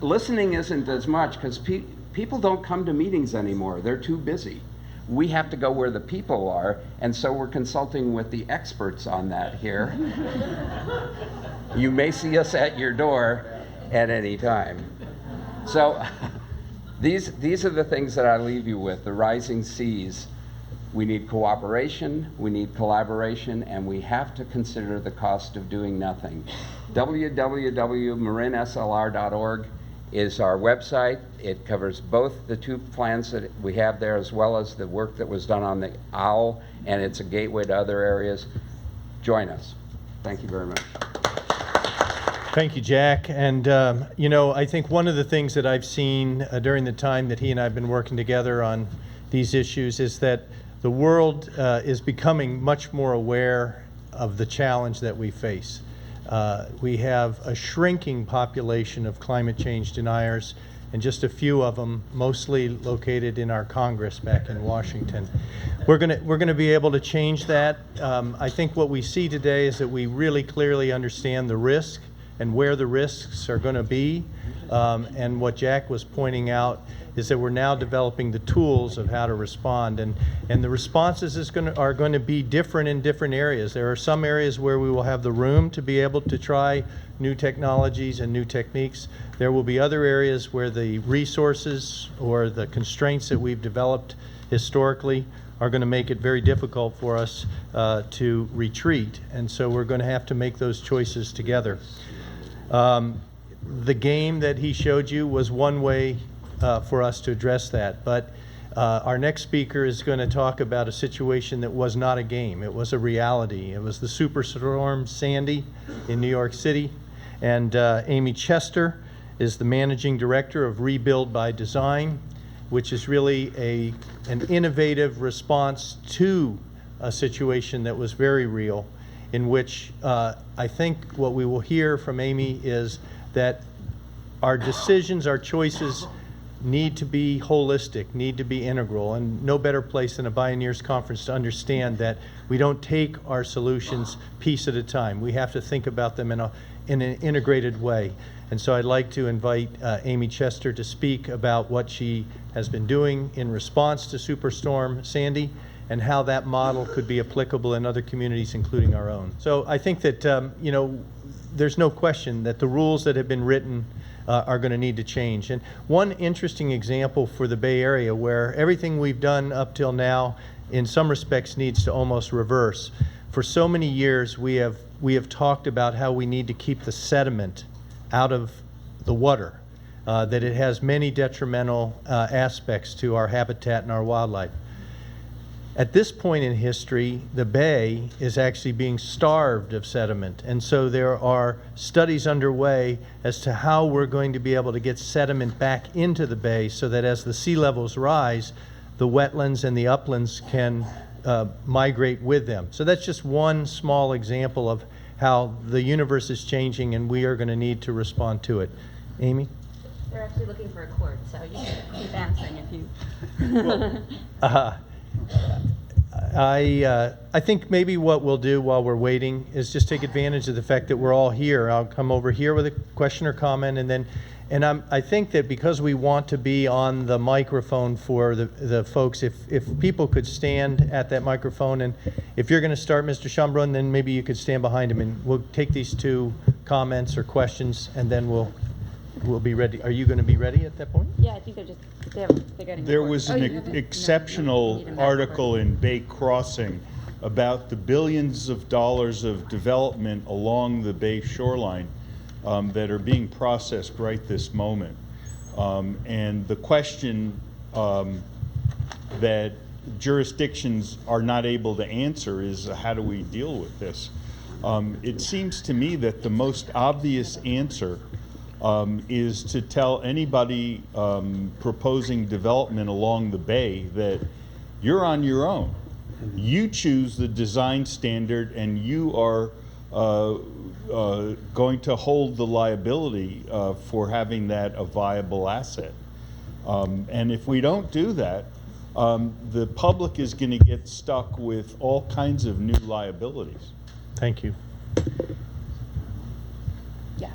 listening isn't as much because people don't come to meetings anymore. They're too busy. We have to go where the people are, and so we're consulting with the experts on that here. You may see us at your door at any time. So these are the things that I leave you with, the rising seas. We need cooperation, we need collaboration, and we have to consider the cost of doing nothing. www.marinslr.org is our website. It covers both the two plans that we have there as well as the work that was done on the OWL, and it's a gateway to other areas. Join us. Thank you very much. Thank you, Jack. And, you know, I think one of the things that I've seen during the time that he and I have been working together on these issues is that the world is becoming much more aware of the challenge that we face. We have a shrinking population of climate change deniers, and just a few of them, mostly located in our Congress back in Washington. We're gonna be able to change that. I think what we see today is that we really clearly understand the risk and where the risks are going to be. And what Jack was pointing out is that we're now developing the tools of how to respond. And the responses are going to be different in different areas. There are some areas where we will have the room to be able to try new technologies and new techniques. There will be other areas where the resources or the constraints that we've developed historically are going to make it very difficult for us to retreat. And so we're going to have to make those choices together. The game that he showed you was one way for us to address that, but our next speaker is going to talk about a situation that was not a game. It was a reality. It was the Superstorm Sandy in New York City, and Amy Chester is the managing director of Rebuild by Design, which is really an innovative response to a situation that was very real, in which I think what we will hear from Amy is that our decisions, our choices need to be holistic, need to be integral, and no better place than a Bioneers conference to understand that we don't take our solutions piece at a time. We have to think about them in an integrated way. And so I'd like to invite Amy Chester to speak about what she has been doing in response to Superstorm Sandy and how that model could be applicable in other communities, including our own. So I think that, you know, there's no question that the rules that have been written are going to need to change. And one interesting example for the Bay Area where everything we've done up till now in some respects needs to almost reverse. For so many years we have talked about how we need to keep the sediment out of the water, that it has many detrimental aspects to our habitat and our wildlife. At this point in history, the bay is actually being starved of sediment. And so there are studies underway as to how we're going to be able to get sediment back into the bay so that as the sea levels rise, the wetlands and the uplands can migrate with them. So that's just one small example of how the universe is changing and we are going to need to respond to it. Amy? They're actually looking for a cord, so you can keep answering if you... I think maybe what we'll do while we're waiting is just take advantage of the fact that we're all here. I'll come over here with a question or comment, I think that because we want to be on the microphone for the folks, if people could stand at that microphone, and if you're going to start, Mr. Schombrun, then maybe you could stand behind him, and we'll take these two comments or questions, and then we'll be ready. Are you going to be ready at that point? Yeah, I think they're getting... There was an exceptional article in Bay Crossing about the billions of dollars of development along the Bay shoreline that are being processed right this moment. And the question that jurisdictions are not able to answer is how do we deal with this? It seems to me that the most obvious answer is to tell anybody proposing development along the bay that you're on your own. You choose the design standard and you are going to hold the liability for having that a viable asset. And if we don't do that, the public is going to get stuck with all kinds of new liabilities. Thank you. Yeah.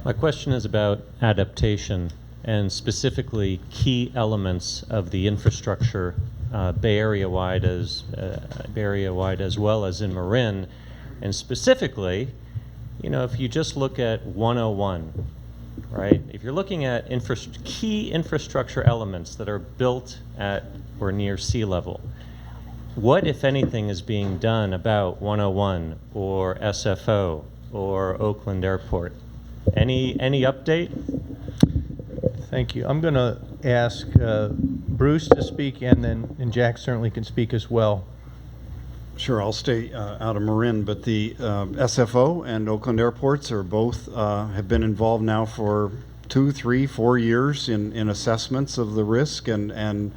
My question is about adaptation and specifically key elements of the infrastructure Bay Area wide as well as in Marin, and specifically, if you just look at 101, right? If you're looking at key infrastructure elements that are built at or near sea level, what, if anything, is being done about 101 or SFO or Oakland Airport? Any update? Thank you. I'm going to ask Bruce to speak, and Jack certainly can speak as well. Sure, I'll stay out of Marin, but the SFO and Oakland Airports are both have been involved now for 2, 3, 4 years in assessments of the risk and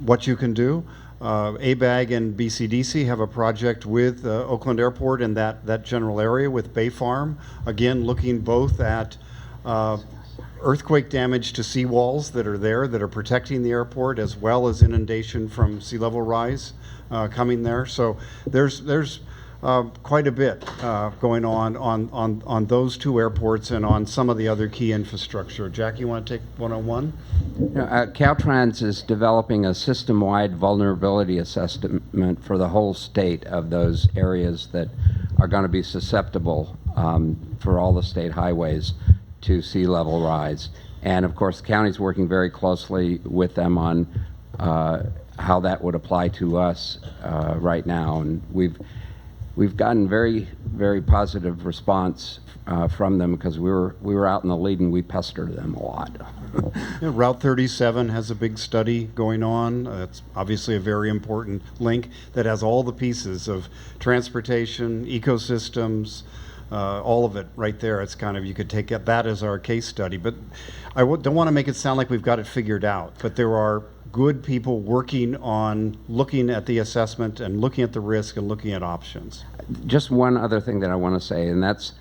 what you can do. ABAG and BCDC have a project with Oakland Airport in that general area with Bay Farm, again looking both at earthquake damage to seawalls that are there that are protecting the airport, as well as inundation from sea level rise coming there. So there's quite a bit going on those two airports and on some of the other key infrastructure. Jack, you want to take 101? Caltrans is developing a system-wide vulnerability assessment for the whole state of those areas that are going to be susceptible for all the state highways to sea level rise. And of course, the county's working very closely with them on how that would apply to us right now. And we've gotten very, very positive response from them because we were out in the lead and we pestered them a lot. Yeah, Route 37 has a big study going on. It's obviously a very important link that has all the pieces of transportation, ecosystems, all of it right there. It's kind of, you could take that as our case study. But I don't want to make it sound like we've got it figured out. But there are good people working on looking at the assessment and looking at the risk and looking at options. Just one other thing that I want to say, and that's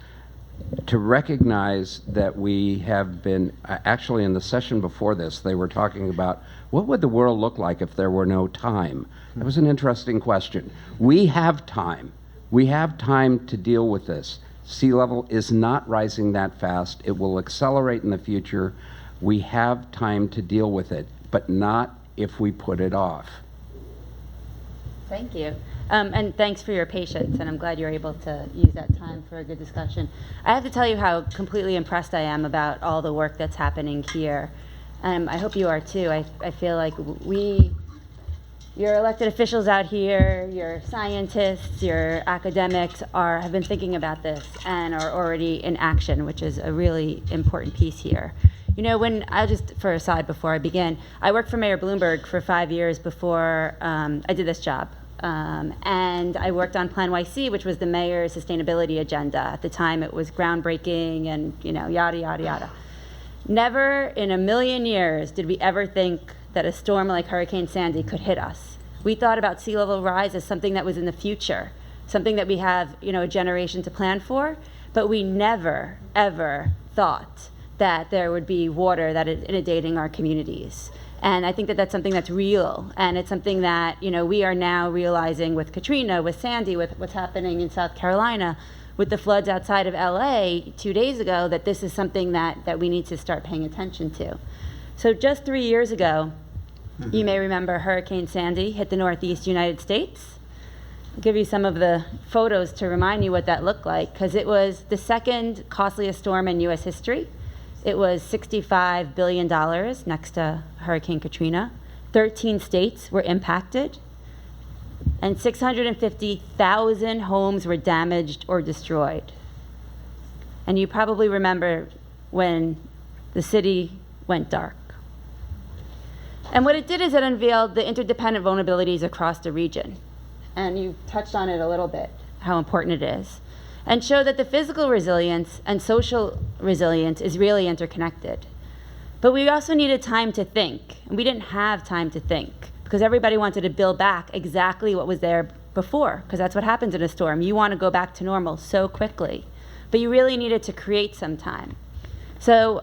to recognize that we have been, actually in the session before this, they were talking about what would the world look like if there were no time? That was an interesting question. We have time. We have time to deal with this. Sea level is not rising that fast. It will accelerate in the future. We have time to deal with it, but not if we put it off. Thank you. And thanks for your patience, and I'm glad you're able to use that time for a good discussion. I have to tell you how completely impressed I am about all the work that's happening here. I hope you are too. I feel like your elected officials out here, your scientists, your academics have been thinking about this and are already in action, which is a really important piece here. You know, I'll just, for a side before I begin, I worked for Mayor Bloomberg for 5 years before I did this job. And I worked on Plan YC, which was the mayor's sustainability agenda. At the time, it was groundbreaking and, you know, yada, yada, yada. Never in a million years did we ever think that a storm like Hurricane Sandy could hit us. We thought about sea level rise as something that was in the future, something that we have, you know, a generation to plan for, but we never, ever thought that there would be water that is inundating our communities. And I think that that's something that's real, and it's something that, you know, we are now realizing with Katrina, with Sandy, with what's happening in South Carolina, with the floods outside of LA 2 days ago, that this is something that we need to start paying attention to. So just 3 years ago, you may remember Hurricane Sandy hit the Northeast United States. I'll give you some of the photos to remind you what that looked like, because it was the second costliest storm in US history. It was $65 billion next to Hurricane Katrina. 13 states were impacted, and 650,000 homes were damaged or destroyed. And you probably remember when the city went dark. And what it did is it unveiled the interdependent vulnerabilities across the region. And you touched on it a little bit, how important it is. And show that the physical resilience and social resilience is really interconnected. But we also needed time to think, and we didn't have time to think, because everybody wanted to build back exactly what was there before, because that's what happens in a storm. You want to go back to normal so quickly, but you really needed to create some time. So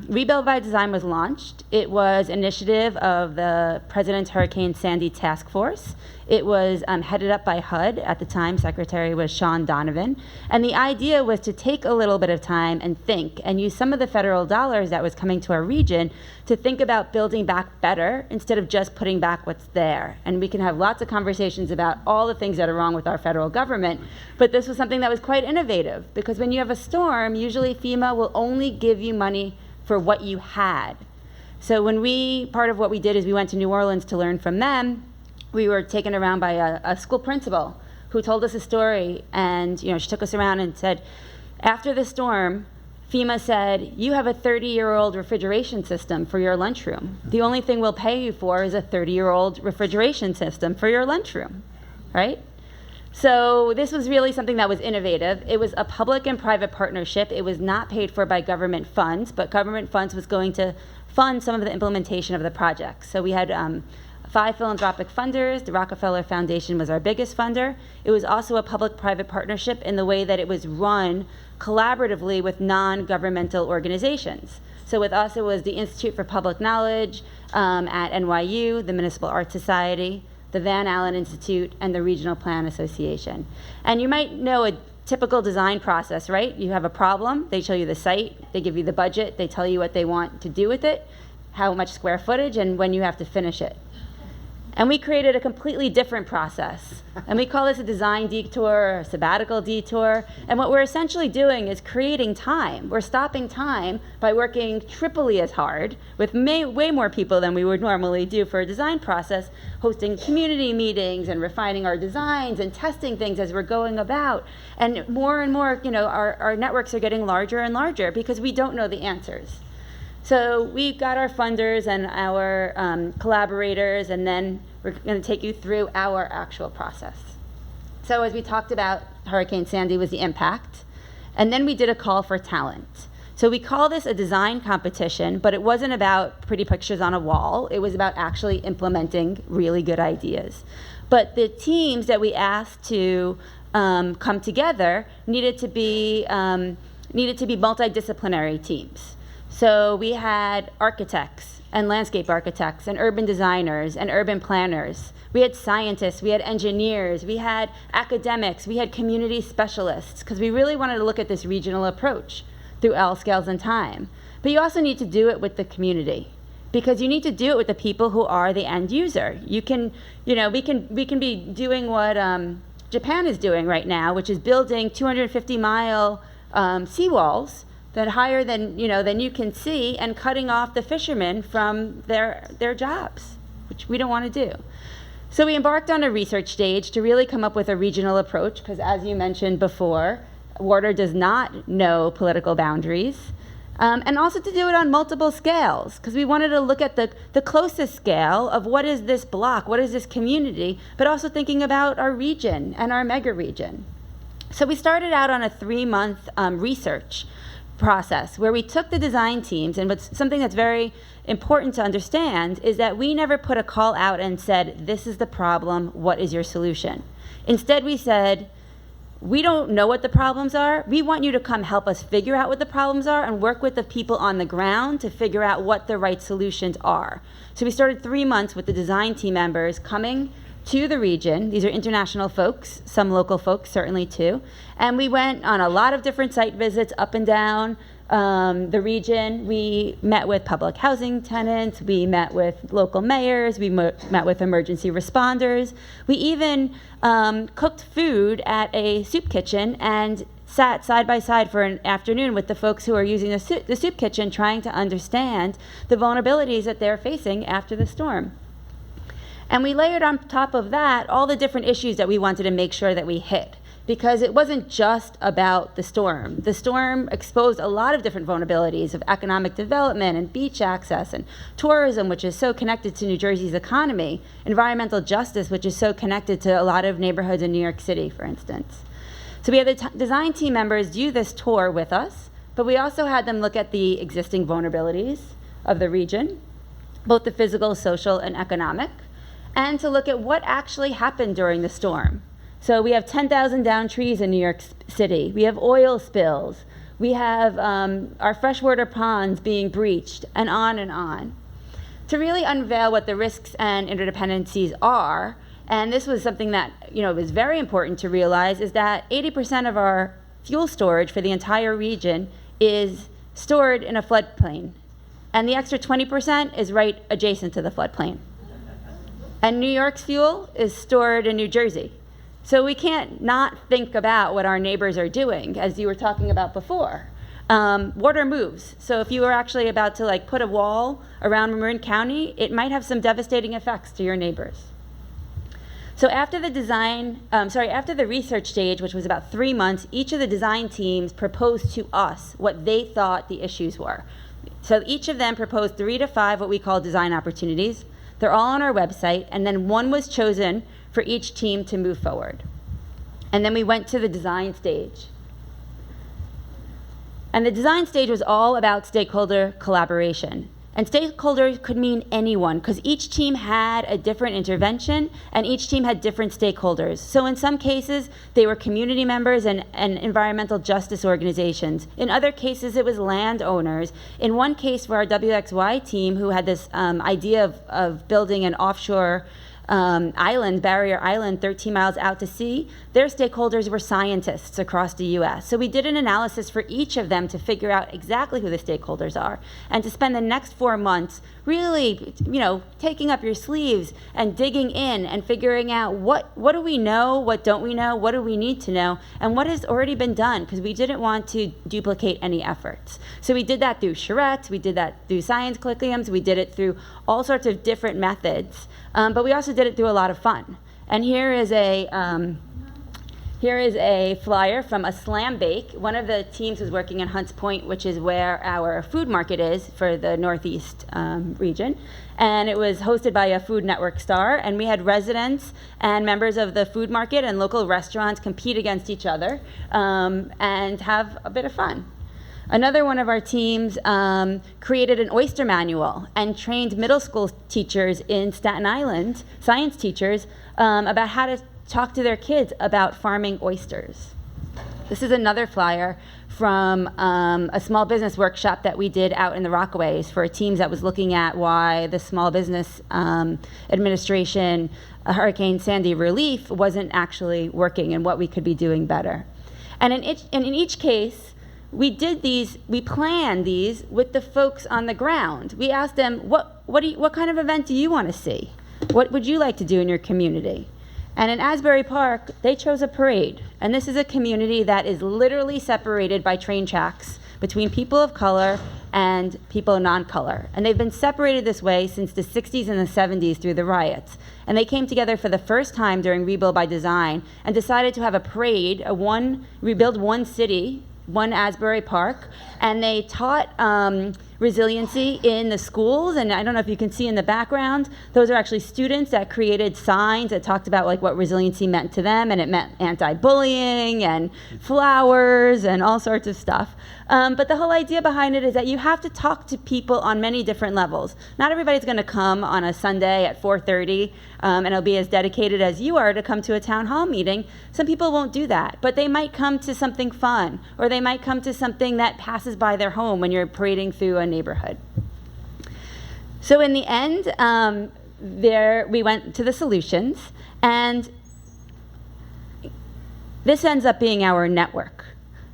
Rebuild by Design was launched. It was an initiative of the President's Hurricane Sandy Task Force. It was headed up by HUD. At the time, Secretary was Sean Donovan. And the idea was to take a little bit of time and think, and use some of the federal dollars that was coming to our region to think about building back better instead of just putting back what's there. And we can have lots of conversations about all the things that are wrong with our federal government, but this was something that was quite innovative, because when you have a storm, usually FEMA will only give you money for what you had. So part of what we did is we went to New Orleans to learn from them. We were taken around by a school principal who told us a story, and she took us around and said, after the storm, FEMA said, you have a 30-year-old refrigeration system for your lunchroom. The only thing we'll pay you for is a 30-year-old refrigeration system for your lunchroom, right? So this was really something that was innovative. It was a public and private partnership. It was not paid for by government funds, but government funds was going to fund some of the implementation of the project. So we had 5 philanthropic funders. The Rockefeller Foundation was our biggest funder. It was also a public-private partnership in the way that it was run collaboratively with non-governmental organizations. So with us, it was the Institute for Public Knowledge at NYU, the Municipal Art Society, the Van Allen Institute, and the Regional Plan Association. And you might know a typical design process, right? You have a problem, they show you the site, they give you the budget, they tell you what they want to do with it, how much square footage, and when you have to finish it. And we created a completely different process. And we call this a design detour, or a sabbatical detour. And what we're essentially doing is creating time. We're stopping time by working triply as hard with way more people than we would normally do for a design process, hosting community meetings and refining our designs and testing things as we're going about. And more, our networks are getting larger and larger because we don't know the answers. So we got our funders and our collaborators, and then we're going to take you through our actual process. So as we talked about, Hurricane Sandy was the impact, and then we did a call for talent. So we call this a design competition, but it wasn't about pretty pictures on a wall. It was about actually implementing really good ideas. But the teams that we asked to come together needed to be multidisciplinary teams. So we had architects and landscape architects and urban designers and urban planners. We had scientists, we had engineers, we had academics, we had community specialists, because we really wanted to look at this regional approach through all scales and time. But you also need to do it with the community, because you need to do it with the people who are the end user. We can be doing what Japan is doing right now, which is building 250-mile seawalls that higher than you can see, and cutting off the fishermen from their jobs, which we don't want to do. So we embarked on a research stage to really come up with a regional approach, because as you mentioned before, water does not know political boundaries. And also to do it on multiple scales, because we wanted to look at the closest scale of what is this block, what is this community, but also thinking about our region and our mega region. So we started out on a 3-month research process where we took the design teams, and what's something that's very important to understand is that we never put a call out and said, this is the problem, what is your solution? Instead, we said, we don't know what the problems are. We want you to come help us figure out what the problems are and work with the people on the ground to figure out what the right solutions are. So we started 3 months with the design team members coming to the region. These are international folks, some local folks certainly too. And we went on a lot of different site visits up and down the region. We met with public housing tenants, we met with local mayors, we met with emergency responders. We even cooked food at a soup kitchen and sat side by side for an afternoon with the folks who are using the soup kitchen, trying to understand the vulnerabilities that they're facing after the storm. And we layered on top of that all the different issues that we wanted to make sure that we hit, because it wasn't just about the storm. The storm exposed a lot of different vulnerabilities of economic development and beach access and tourism, which is so connected to New Jersey's economy, environmental justice, which is so connected to a lot of neighborhoods in New York City, for instance. So we had the design team members do this tour with us, but we also had them look at the existing vulnerabilities of the region, both the physical, social, and economic, and to look at what actually happened during the storm. So we have 10,000 downed trees in New York City. We have oil spills. We have our freshwater ponds being breached, and on and on. To really unveil what the risks and interdependencies are, and this was something that was very important to realize, is that 80% of our fuel storage for the entire region is stored in a floodplain. And the extra 20% is right adjacent to the floodplain. And New York's fuel is stored in New Jersey. So we can't not think about what our neighbors are doing, as you were talking about before. Water moves. So if you were actually about to put a wall around Marin County, it might have some devastating effects to your neighbors. So after the research stage, which was about 3 months, each of the design teams proposed to us what they thought the issues were. So each of them proposed 3 to 5 what we call design opportunities. They're all on our website, and then one was chosen for each team to move forward. And then we went to the design stage. And the design stage was all about stakeholder collaboration. And stakeholders could mean anyone, because each team had a different intervention and each team had different stakeholders. So in some cases, they were community members and environmental justice organizations. In other cases, it was landowners. In one case, for our WXY team, who had this idea of building an offshore island, barrier island, 13 miles out to sea, their stakeholders were scientists across the US. So we did an analysis for each of them to figure out exactly who the stakeholders are, and to spend the next 4 months really, taking up your sleeves and digging in and figuring out what do we know, what don't we know, what do we need to know, and what has already been done, because we didn't want to duplicate any efforts. So we did that through charrettes, we did that through science curriculums, we did it through all sorts of different methods. But we also did it through a lot of fun. And here is a flyer from a slam bake. One of the teams was working in Hunts Point, which is where our food market is for the Northeast region. And it was hosted by a Food Network star. And we had residents and members of the food market and local restaurants compete against each other and have a bit of fun. Another one of our teams created an oyster manual and trained middle school teachers in Staten Island, science teachers, about how to talk to their kids about farming oysters. This is another flyer from a small business workshop that we did out in the Rockaways for teams that was looking at why the Small Business Administration Hurricane Sandy relief wasn't actually working and what we could be doing better. And in each case, we planned these with the folks on the ground. We asked them, what kind of event do you want to see? What would you like to do in your community? And in Asbury Park, they chose a parade. And this is a community that is literally separated by train tracks between people of color and people of non-color. And they've been separated this way since the 60s and the 70s through the riots. And they came together for the first time during Rebuild by Design and decided to have a parade, Rebuild One City One Asbury Park, and they taught resiliency in the schools. And I don't know if you can see in the background, those are actually students that created signs that talked about like what resiliency meant to them, and it meant anti-bullying and flowers and all sorts of stuff. But the whole idea behind it is that you have to talk to people on many different levels. Not everybody's going to come on a Sunday at 4:30, and it'll be as dedicated as you are to come to a town hall meeting. Some people won't do that, but they might come to something fun, or they might come to something that passes by their home when you're parading through a neighborhood. So in the end, we went to the solutions, and this ends up being our network.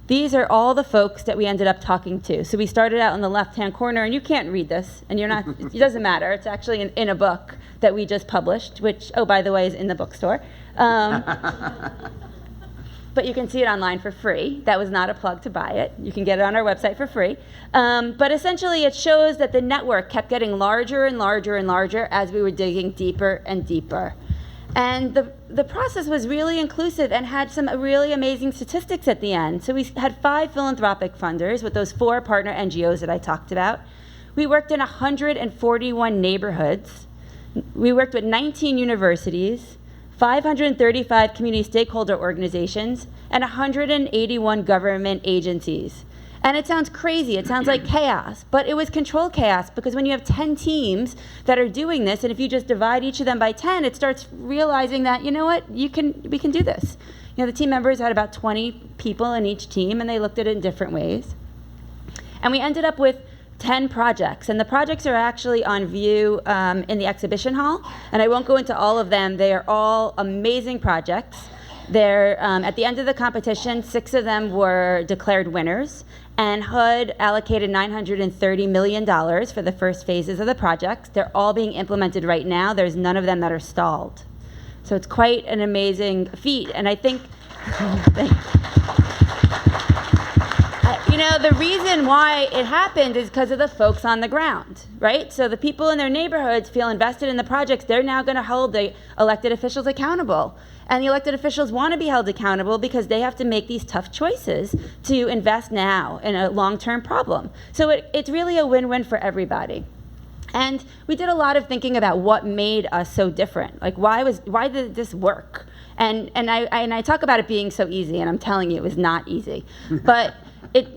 These are all the folks that we ended up talking to. So we started out in the left-hand corner, and you can't read this, and you're not, it doesn't matter. It's actually in a book that we just published, which, oh, by the way, is in the bookstore. But you can see it online for free. That was not a plug to buy it. You can get it on our website for free. But essentially, it shows that the network kept getting larger and larger and larger as we were digging deeper and deeper. And the process was really inclusive and had some really amazing statistics at the end. So we had 5 philanthropic funders with those 4 partner NGOs that I talked about. We worked in 141 neighborhoods. We worked with 19 universities, 535 community stakeholder organizations, and 181 government agencies. And it sounds crazy, it sounds like chaos, but it was controlled chaos, because when you have 10 teams that are doing this, and if you just divide each of them by 10, it starts realizing that, you know what, we can do this. You know, the team members had about 20 people in each team, and they looked at it in different ways. And we ended up with 10 projects, and the projects are actually on view in the exhibition hall, and I won't go into all of them. They are all amazing projects. They're, at the end of the competition, 6 of them were declared winners, and HUD allocated $930 million for the first phases of the projects. They're all being implemented right now. There's none of them that are stalled. So it's quite an amazing feat, and I think, you know, the reason why it happened is because of the folks on the ground, right? So the people in their neighborhoods feel invested in the projects. They're now going to hold the elected officials accountable. And the elected officials want to be held accountable because they have to make these tough choices to invest now in a long-term problem. So it's really a win-win for everybody. And we did a lot of thinking about what made us so different. Like, why did this work? And I talk about it being so easy, and I'm telling you, it was not easy. But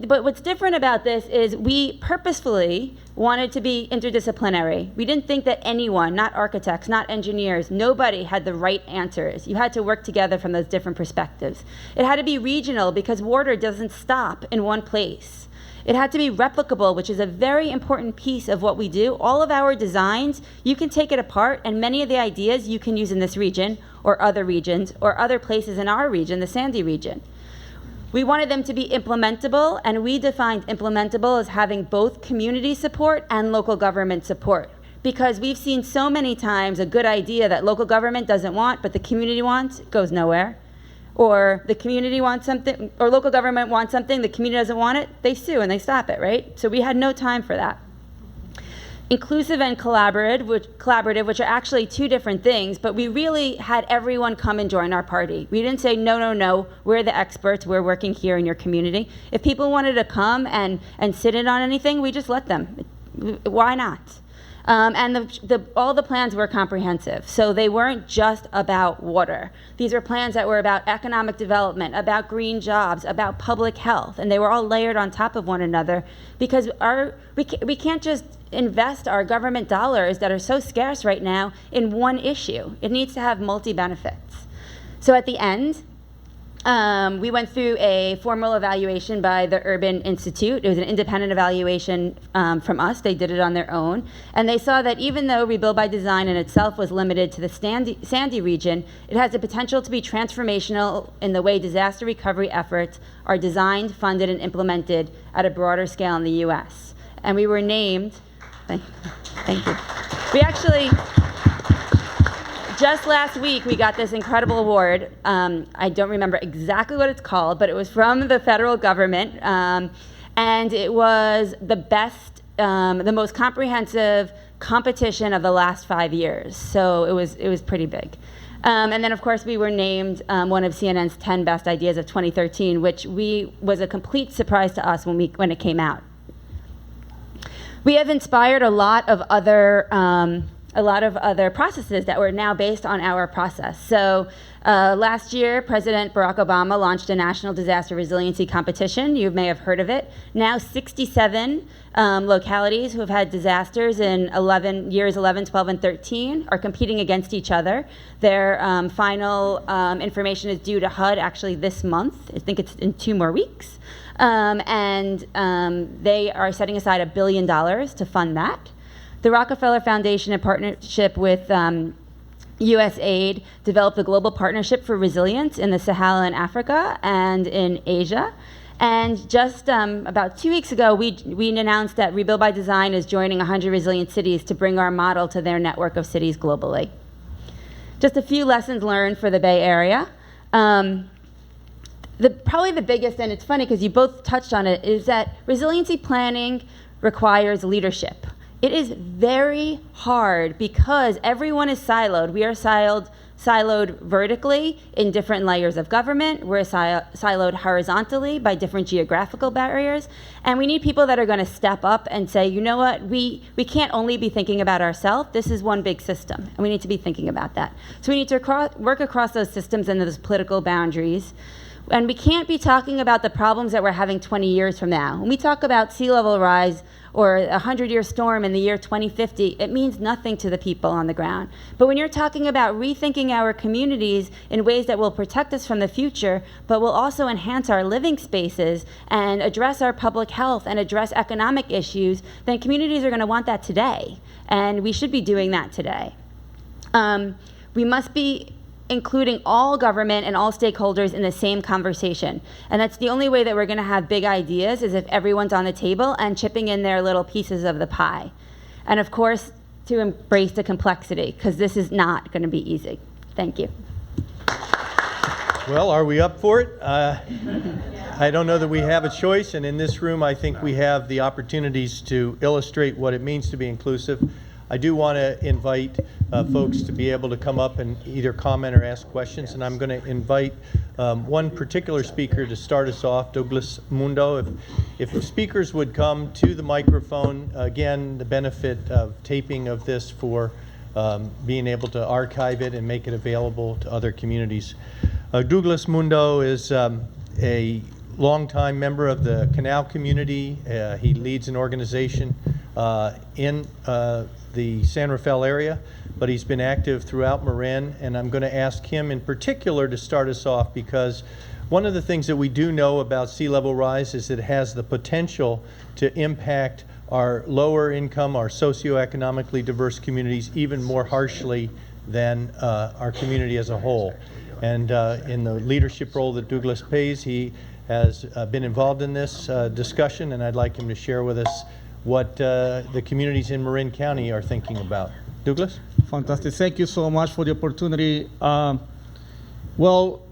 what's different about this is we purposefully wanted to be interdisciplinary. We didn't think that anyone, not architects, not engineers, nobody had the right answers. You had to work together from those different perspectives. It had to be regional because water doesn't stop in one place. It had to be replicable, which is a very important piece of what we do. All of our designs, you can take it apart, and many of the ideas you can use in this region or other regions or other places in our region, the Sandy region. We wanted them to be implementable, and we defined implementable as having both community support and local government support. Because we've seen so many times a good idea that local government doesn't want, but the community wants, it goes nowhere. Or the community wants something, or local government wants something, the community doesn't want it, they sue and they stop it, right? So we had no time for that. Inclusive and collaborative, which are actually 2 different things, but we really had everyone come and join our party. We didn't say, no, we're the experts, we're working here in your community. If people wanted to come and sit in on anything, we just let them. Why not? And all the plans were comprehensive. So they weren't just about water. These were plans that were about economic development, about green jobs, about public health, and they were all layered on top of one another because we can't just invest our government dollars that are so scarce right now in one issue. It needs to have multi-benefits. So at the end, we went through a formal evaluation by the Urban Institute. It was an independent evaluation from us. They did it on their own. And they saw that even though Rebuild by Design in itself was limited to the Sandy region, it has the potential to be transformational in the way disaster recovery efforts are designed, funded, and implemented at a broader scale in the U.S. And we were named, thank you. We actually, just last week, we got this incredible award. I don't remember exactly what it's called, but it was from the federal government, and it was the best, the most comprehensive competition of the last 5 years. So it was pretty big. And then, of course, we were named one of CNN's 10 best ideas of 2013, which was a complete surprise to us when it came out. We have inspired a lot of other processes that were now based on our process. So last year, President Barack Obama launched a national disaster resiliency competition. You may have heard of it. Now 67 localities who have had disasters in years 11, 12, and 13 are competing against each other. Their final information is due to HUD actually this month. I think it's in 2 more weeks. They are setting aside $1 billion to fund that. The Rockefeller Foundation, in partnership with USAID, developed the Global Partnership for Resilience in the Sahel and Africa and in Asia. And just about 2 weeks ago, we announced that Rebuild by Design is joining 100 resilient cities to bring our model to their network of cities globally. Just a few lessons learned for the Bay Area. Probably the biggest, and it's funny because you both touched on it, is that resiliency planning requires leadership. It is very hard because everyone is siloed. We are siloed vertically in different layers of government. We're siloed horizontally by different geographical barriers. And we need people that are going to step up and say, you know what, we can't only be thinking about ourselves. This is one big system, and we need to be thinking about that. So we need to work across those systems and those political boundaries. And we can't be talking about the problems that we're having 20 years from now. When we talk about sea level rise or a 100-year storm in the year 2050, it means nothing to the people on the ground. But when you're talking about rethinking our communities in ways that will protect us from the future, but will also enhance our living spaces and address our public health and address economic issues, then communities are going to want that today. And we should be doing that today. We must be including all government and all stakeholders in the same conversation. And that's the only way that we're going to have big ideas, is if everyone's on the table and chipping in their little pieces of the pie. And of course, to embrace the complexity, because this is not going to be easy. Thank you. Well, are we up for it? I don't know that we have a choice, and in this room I think we have the opportunities to illustrate what it means to be inclusive. I do want to invite folks to be able to come up and either comment or ask questions, and I'm going to invite one particular speaker to start us off, Douglas Mundo. If speakers would come to the microphone, again, the benefit of taping of this for being able to archive it and make it available to other communities. Douglas Mundo is a longtime member of the Canal community. He leads an organization in the San Rafael area, but he's been active throughout Marin, and I'm going to ask him in particular to start us off, because one of the things that we do know about sea level rise is it has the potential to impact our lower income, our socioeconomically diverse communities even more harshly than our community as a whole. And in the leadership role that Douglas plays, he has been involved in this discussion, and I'd like him to share with us what the communities in Marin County are thinking about. Douglas? Fantastic. Thank you so much for the opportunity. Well,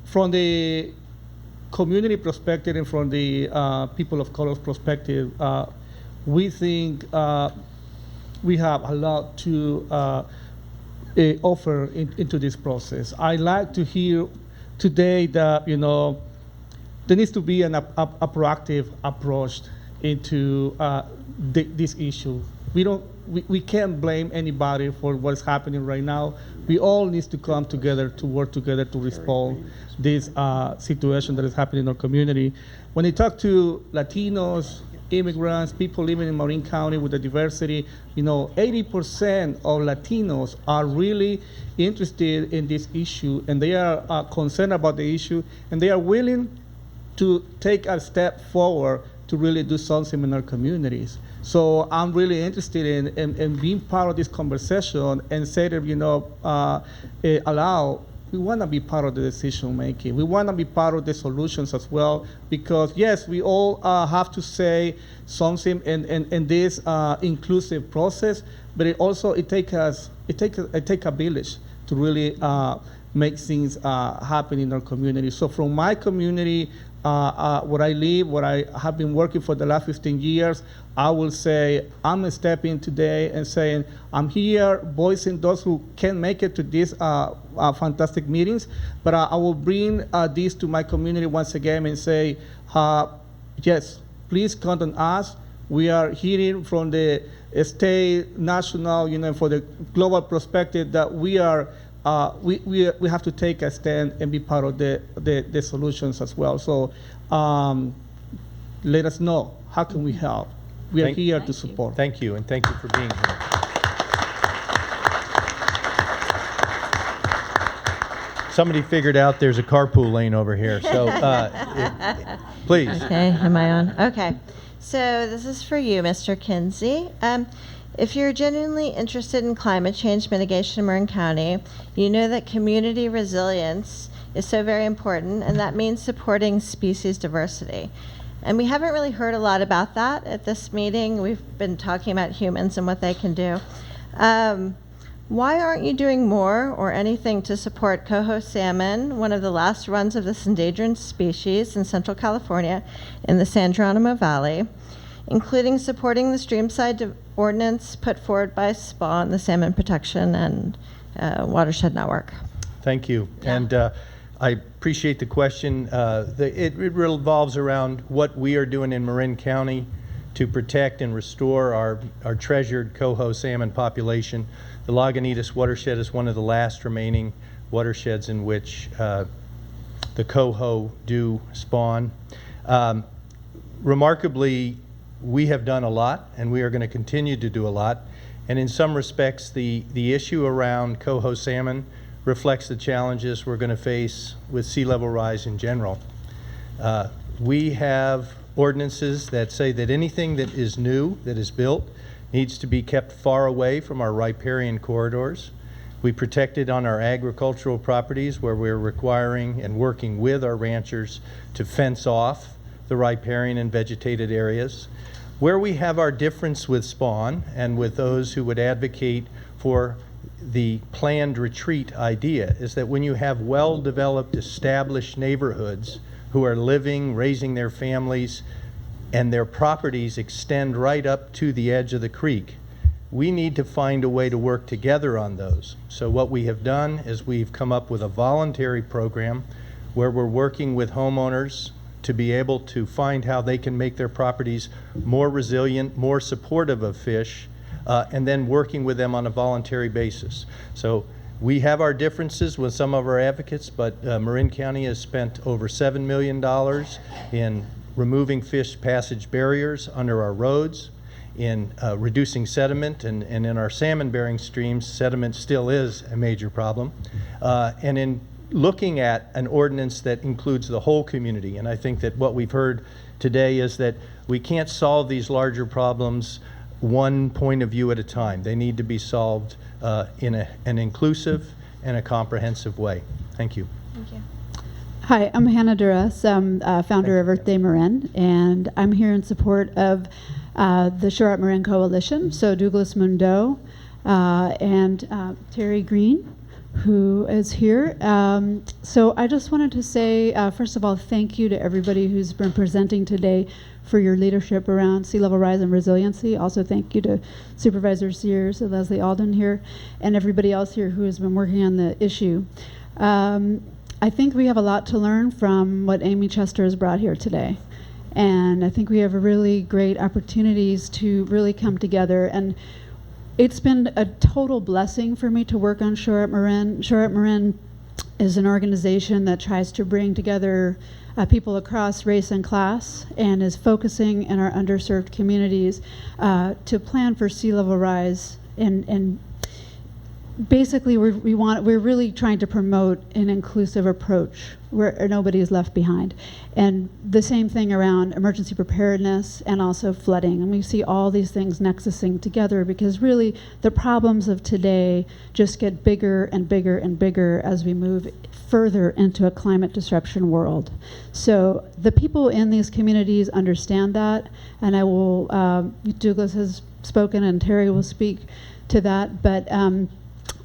from the community perspective and from the people of color perspective, we think we have a lot to offer into this process. I'd like to hear today that, there needs to be a proactive approach into this issue. We can't blame anybody for what's happening right now. We all need to come together to work together to respond this situation that is happening in our community. When you talk to Latinos, immigrants, people living in Marin County with the diversity, 80% of Latinos are really interested in this issue, and they are concerned about the issue, and they are willing to take a step forward to really do something in our communities. So I'm really interested in being part of this conversation and say that, we want to be part of the decision making. We want to be part of the solutions as well, because yes, we all have to say something in this inclusive process, but it takes a village to really make things happen in our community. So from my community, where I live, where I have been working for the last 15 years, I will say I'm stepping today and saying I'm here voicing those who can't make it to these fantastic meetings, but I will bring this to my community once again and say, yes, please count on us. We are hearing from the state, national, for the global perspective that we are we have to take a stand and be part of the solutions as well. So let us know, how can we help? We are here to support. Thank you, and thank you for being here. Somebody figured out there's a carpool lane over here, so please. Okay, am I on? Okay. So this is for you, Mr. Kinsey. If you're genuinely interested in climate change mitigation in Marin County, you know that community resilience is so very important, and that means supporting species diversity. And we haven't really heard a lot about that at this meeting. We've been talking about humans and what they can do. Why aren't you doing more or anything to support coho salmon, one of the last runs of this endangered species in Central California in the San Geronimo Valley, including supporting the streamside ordinance put forward by SPAWN, the Salmon Protection and Watershed Network? Thank you. Yeah. And I appreciate the question. It revolves around what we are doing in Marin County to protect and restore our treasured coho salmon population. The Lagunitas watershed is one of the last remaining watersheds in which the coho do spawn. Remarkably, we have done a lot, and we are going to continue to do a lot. And in some respects, the issue around coho salmon reflects the challenges we're going to face with sea level rise in general. We have ordinances that say that anything that is new, that is built, needs to be kept far away from our riparian corridors. We protect it on our agricultural properties, where we're requiring and working with our ranchers to fence off the riparian and vegetated areas. Where we have our difference with SPAWN and with those who would advocate for the planned retreat idea is that when you have well-developed, established neighborhoods who are living, raising their families, and their properties extend right up to the edge of the creek, we need to find a way to work together on those. So what we have done is we've come up with a voluntary program where we're working with homeowners to be able to find how they can make their properties more resilient, more supportive of fish, and then working with them on a voluntary basis. So we have our differences with some of our advocates, but Marin County has spent over $7 million in removing fish passage barriers under our roads, in reducing sediment, and in our salmon-bearing streams, sediment still is a major problem, and in looking at an ordinance that includes the whole community. And I think that what we've heard today is that we can't solve these larger problems one point of view at a time. They need to be solved in an inclusive and a comprehensive way. Thank you. Thank you. Hi, I'm Hannah Duras. I'm founder of Earth Day Marin, and I'm here in support of the Shore Up Marin Coalition. So Douglas Mundo and Terry Green, who is here. So I just wanted to say, first of all, thank you to everybody who's been presenting today for your leadership around sea level rise and resiliency. Also thank you to Supervisor Sears and Leslie Alden here, and everybody else here who has been working on the issue. I think we have a lot to learn from what Amy Chester has brought here today. And I think we have really great opportunities to really come together. And it's been a total blessing for me to work on Shore Up Marin. Shore Up Marin is an organization that tries to bring together people across race and class, and is focusing in our underserved communities to plan for sea level rise. And basically, we're really trying to promote an inclusive approach where nobody is left behind. And the same thing around emergency preparedness and also flooding. And we see all these things nexusing together, because really the problems of today just get bigger and bigger and bigger as we move further into a climate disruption world. So the people in these communities understand that, and I will, Douglas has spoken and Terry will speak to that, but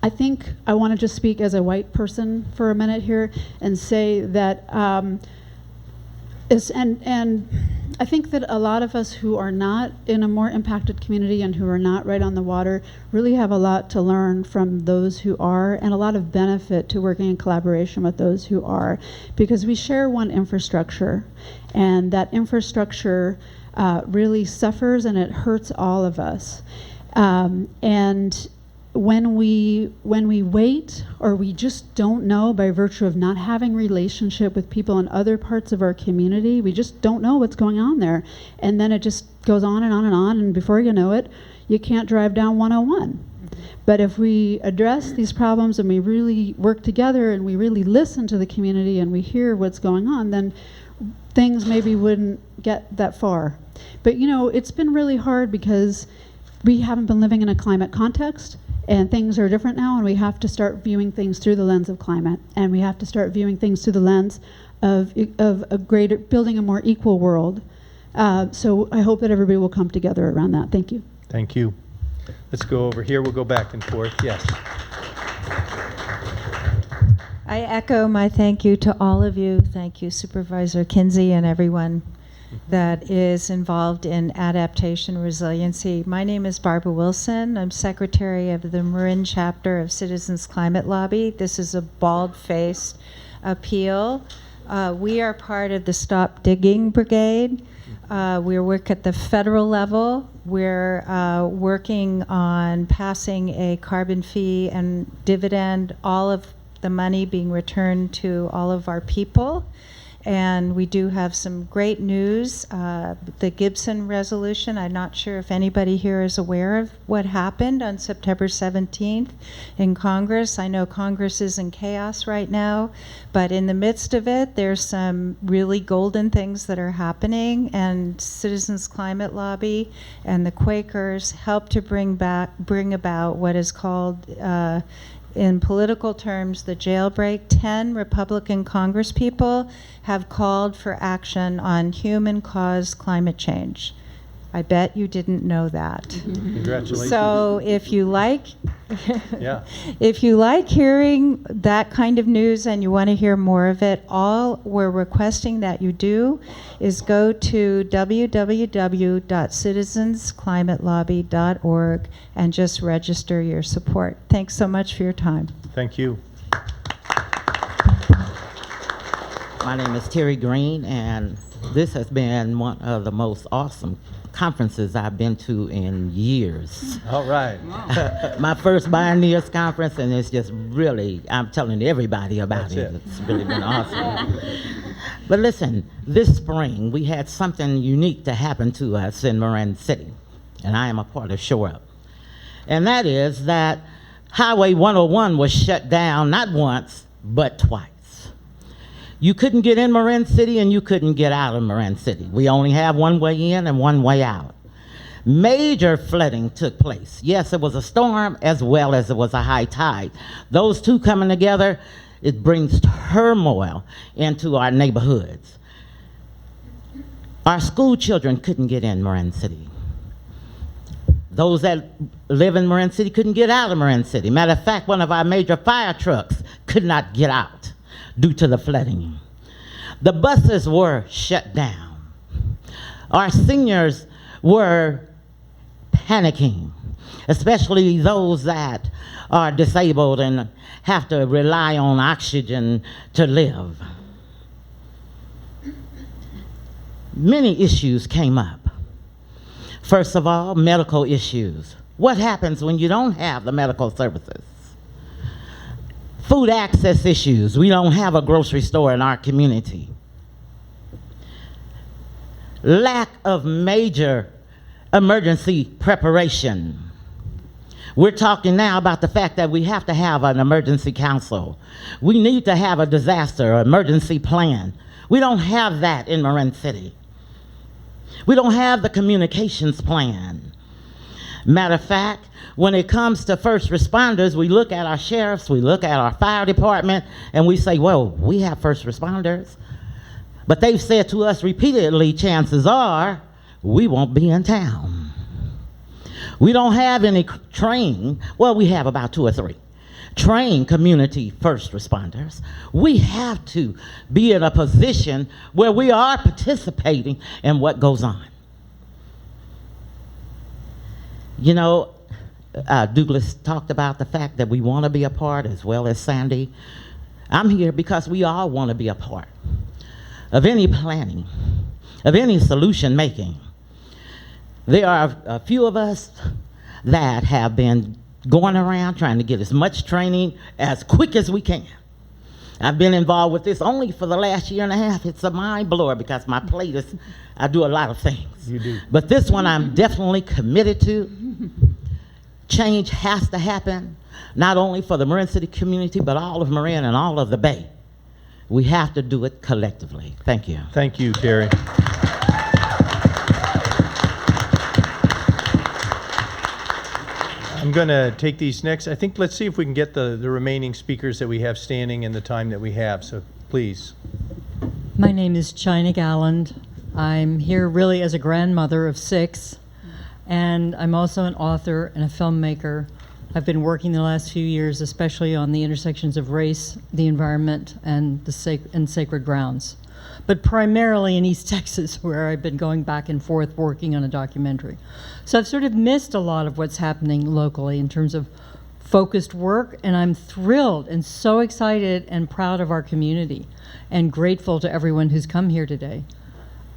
I think I want to just speak as a white person for a minute here and say that and I think that a lot of us who are not in a more impacted community and who are not right on the water really have a lot to learn from those who are, and a lot of benefit to working in collaboration with those who are, because we share one infrastructure, and that infrastructure really suffers and it hurts all of us. And when we wait, or we just don't know by virtue of not having relationship with people in other parts of our community, we just don't know what's going on there. And then it just goes on and on and on, and before you know it, you can't drive down 101. But if we address these problems and we really work together and we really listen to the community and we hear what's going on, then things maybe wouldn't get that far. But you know, it's been really hard because we haven't been living in a climate context, and things are different now, and we have to start viewing things through the lens of climate, and we have to start viewing things through the lens of a greater, building a more equal world. So I hope that everybody will come together around that. Thank you. Thank you. Let's go over here. We'll go back and forth. Yes. I echo my thank you to all of you. Thank you, Supervisor Kinsey, and everyone that is involved in adaptation resiliency. My name is Barbara Wilson. I'm secretary of the Marin chapter of Citizens Climate Lobby. This is a bald-faced appeal. We are part of the Stop Digging Brigade. We work at the federal level. We're working on passing a carbon fee and dividend, all of the money being returned to all of our people. And we do have some great news. The Gibson resolution, I'm not sure if anybody here is aware of what happened on September 17th in Congress. I know Congress is in chaos right now, but in the midst of it, there's some really golden things that are happening, and Citizens Climate Lobby and the Quakers help to bring about what is called in political terms, the jailbreak. 10 Republican congresspeople have called for action on human-caused climate change. I bet you didn't know that. Congratulations. So if you like, Yeah. if you like hearing that kind of news and you want to hear more of it, all we're requesting that you do is go to www.citizensclimatelobby.org and just register your support. Thanks so much for your time. Thank you. My name is Terry Green, and this has been one of the most awesome conferences I've been to in years. All right. My first Bioneers conference, and it's just really, I'm telling everybody about it. It's really been awesome. But listen, this spring we had something unique to happen to us in Marin City, and I am a part of Shore Up. And that is that Highway 101 was shut down not once, but twice. You couldn't get in Marin City and you couldn't get out of Marin City. We only have one way in and one way out. Major flooding took place. Yes, it was a storm as well as it was a high tide. Those two coming together, it brings turmoil into our neighborhoods. Our school children couldn't get in Marin City. Those that live in Marin City couldn't get out of Marin City. Matter of fact, one of our major fire trucks could not get out due to the flooding. The buses were shut down. Our seniors were panicking, especially those that are disabled and have to rely on oxygen to live. Many issues came up. First of all, medical issues. What happens when you don't have the medical services? Food access issues. We don't have a grocery store in our community. Lack of major emergency preparation. We're talking now about the fact that we have to have an emergency council. We need to have a disaster or emergency plan. We don't have that in Marin City. We don't have the communications plan. Matter of fact, when it comes to first responders, we look at our sheriffs, we look at our fire department, and we say, well, we have first responders. But they've said to us repeatedly, chances are, we won't be in town. We don't have any training. Well, we have about 2 or 3. train community first responders. We have to be in a position where we are participating in what goes on. You know, Douglas talked about the fact that we want to be a part, as well as Sandy. I'm here because we all want to be a part of any planning, of any solution making. There are a few of us that have been going around trying to get as much training as quick as we can. I've been involved with this only for the last year and a half. It's a mind blower because my plate is, I do a lot of things. You do. But this one I'm definitely committed to. Change has to happen, not only for the Marin City community, but all of Marin and all of the Bay. We have to do it collectively. Thank you. Thank you, Terry. I'm going to take these next. I think let's see if we can get the remaining speakers that we have standing in the time that we have. So please. My name is China Galland. I'm here really as a grandmother of 6, and I'm also an author and a filmmaker. I've been working the last few years, especially on the intersections of race, the environment, and sacred grounds, but primarily in East Texas, where I've been going back and forth working on a documentary. So I've sort of missed a lot of what's happening locally in terms of focused work, and I'm thrilled and so excited and proud of our community and grateful to everyone who's come here today.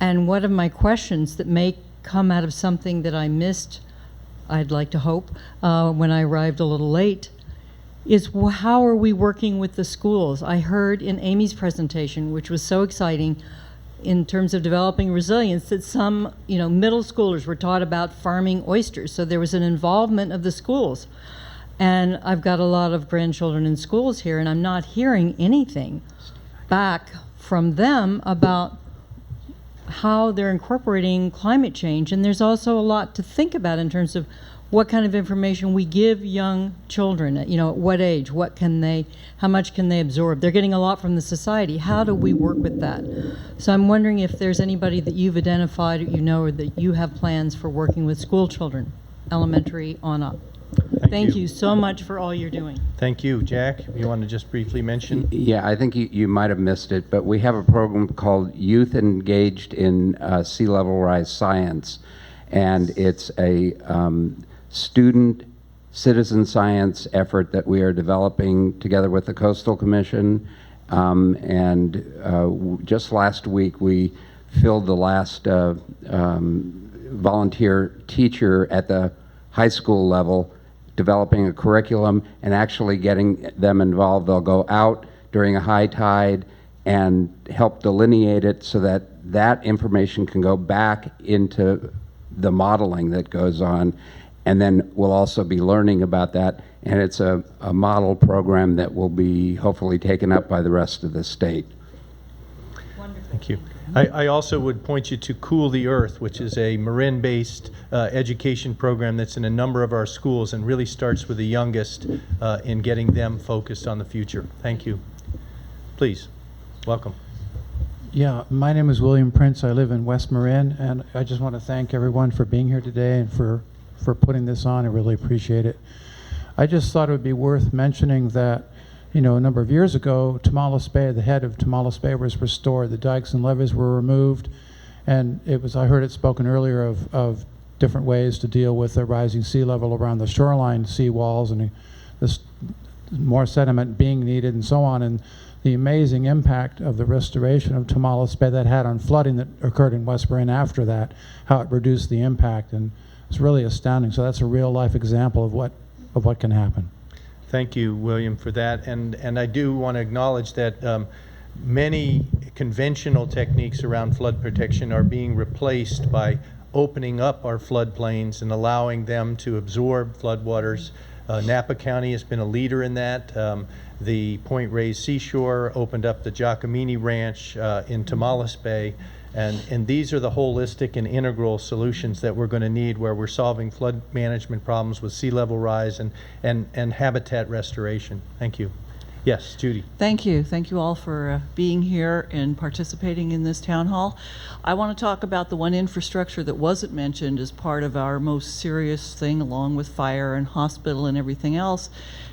And one of my questions that may come out of something that I missed, I'd like to hope, when I arrived a little late, is how are we working with the schools? I heard in Amy's presentation, which was so exciting, in terms of developing resilience, that some middle schoolers were taught about farming oysters. So there was an involvement of the schools. And I've got a lot of grandchildren in schools here, and I'm not hearing anything back from them about how they're incorporating climate change. And there's also a lot to think about in terms of what kind of information we give young children, at what age, how much can they absorb? They're getting a lot from the society. How do we work with that? So I'm wondering if there's anybody that you've identified, or that you have plans for working with school children, elementary on up. Thank you so much for all you're doing. Thank you. Jack, you want to just briefly mention? Yeah, I think you might have missed it, but we have a program called Youth Engaged in Sea Level Rise Science, and it's a student citizen science effort that we are developing together with the Coastal Commission. Just last week we filled the last volunteer teacher at the high school level, developing a curriculum and actually getting them involved. They'll go out during a high tide and help delineate it so that that information can go back into the modeling that goes on. And then we'll also be learning about that. And it's a model program that will be hopefully taken up by the rest of the state. Wonderful. Thank you. I also would point you to Cool the Earth, which is a Marin-based education program that's in a number of our schools and really starts with the youngest in getting them focused on the future. Thank you. Please, welcome. Yeah, my name is William Prince. I live in West Marin, and I just want to thank everyone for being here today and for putting this on. I really appreciate it. I just thought it would be worth mentioning that a number of years ago, Tomales Bay, the head of Tomales Bay was restored. The dikes and levees were removed, and I heard it spoken earlier of different ways to deal with the rising sea level around the shoreline sea walls and this more sediment being needed and so on, and the amazing impact of the restoration of Tomales Bay that had on flooding that occurred in West Marin after that, how it reduced the impact, and it's really astounding. So that's a real life example of what can happen. Thank you, William, for that. And I do want to acknowledge that many conventional techniques around flood protection are being replaced by opening up our floodplains and allowing them to absorb floodwaters. Napa County has been a leader in that. The Point Reyes Seashore opened up the Giacomini Ranch in Tomales Bay. And these are the holistic and integral solutions that we're going to need, where we're solving flood management problems with sea level rise and habitat restoration. Thank you. Yes, Judy. Thank you. Thank you all for being here and participating in this town hall. I want to talk about the one infrastructure that wasn't mentioned as part of our most serious thing, along with fire and hospital and everything else.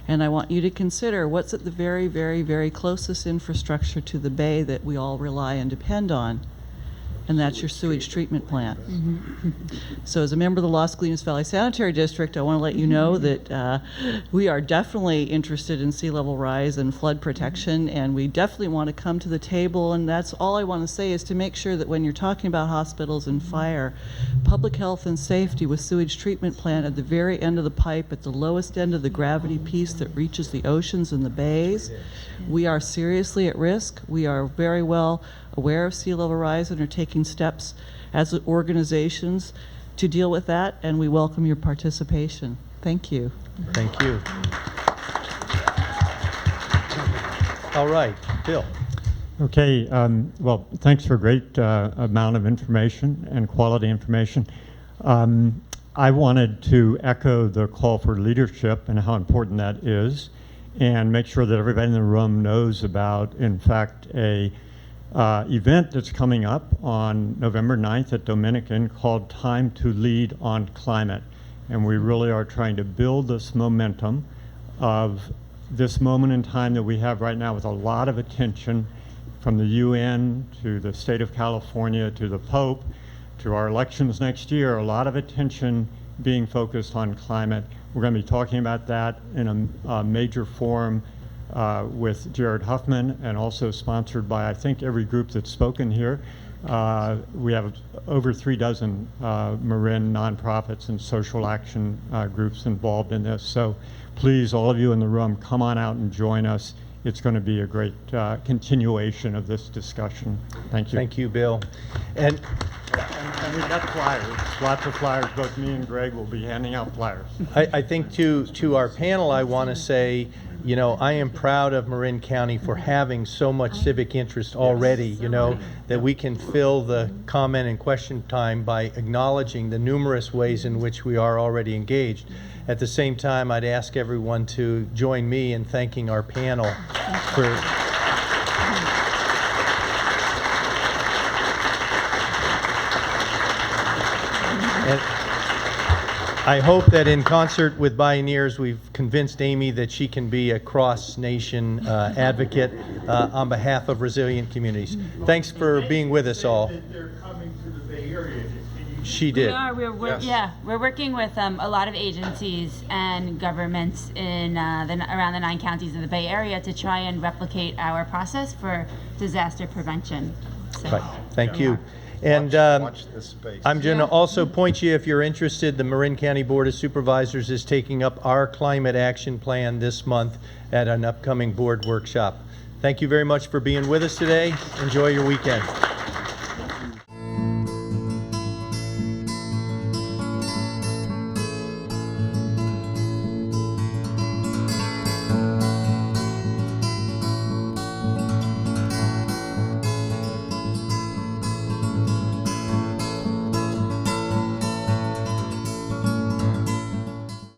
And I want you to consider what's at the very, very, very closest infrastructure to the bay that we all rely and depend on. And that's your sewage treatment plant. So as a member of the Los Colinas Valley Sanitary District, I want to let you know that we are definitely interested in sea level rise and flood protection, and we definitely want to come to the table, and that's all I want to say is to make sure that when you're talking about hospitals and fire, public health and safety with sewage treatment plant at the very end of the pipe, at the lowest end of the gravity piece that reaches the oceans and the bays, we are seriously at risk. We are very well aware of sea level rise and are taking steps as organizations to deal with that, and we welcome your participation. Thank you. Thank you. All right, Bill. Okay, well, thanks for a great amount of information and quality information. I wanted to echo the call for leadership and how important that is, and make sure that everybody in the room knows about, in fact, a event that's coming up on November 9th at Dominican called Time to Lead on Climate. And we really are trying to build this momentum of this moment in time that we have right now with a lot of attention from the UN to the state of California to the Pope to our elections next year, a lot of attention being focused on climate. We're going to be talking about that in a major forum with Jared Huffman, and also sponsored by, I think, every group that's spoken here. We have over 3 dozen Marin nonprofits and social action groups involved in this. So please, all of you in the room, come on out and join us. It's going to be a great continuation of this discussion. Thank you. Thank you, Bill. And we've got flyers, lots of flyers. Both me and Greg will be handing out flyers. I think to our panel, I want to say, you know, I am proud of Marin County for having so much civic interest already, you know, that we can fill the comment and question time by acknowledging the numerous ways in which we are already engaged. At the same time, I'd ask everyone to join me in thanking our panel for and I hope that in concert with Bioneers, we've convinced Amy that she can be a cross-nation advocate on behalf of resilient communities. Thanks for being with us all. They're coming to the Bay Area. She did. We are. We're working with a lot of agencies and governments in around the 9 counties of the Bay Area to try and replicate our process for disaster prevention. So. Right. Thank you. And watch this space. I'm going to also point you, if you're interested, the Marin County Board of Supervisors is taking up our climate action plan this month at an upcoming board workshop. Thank you very much for being with us today. Enjoy your weekend.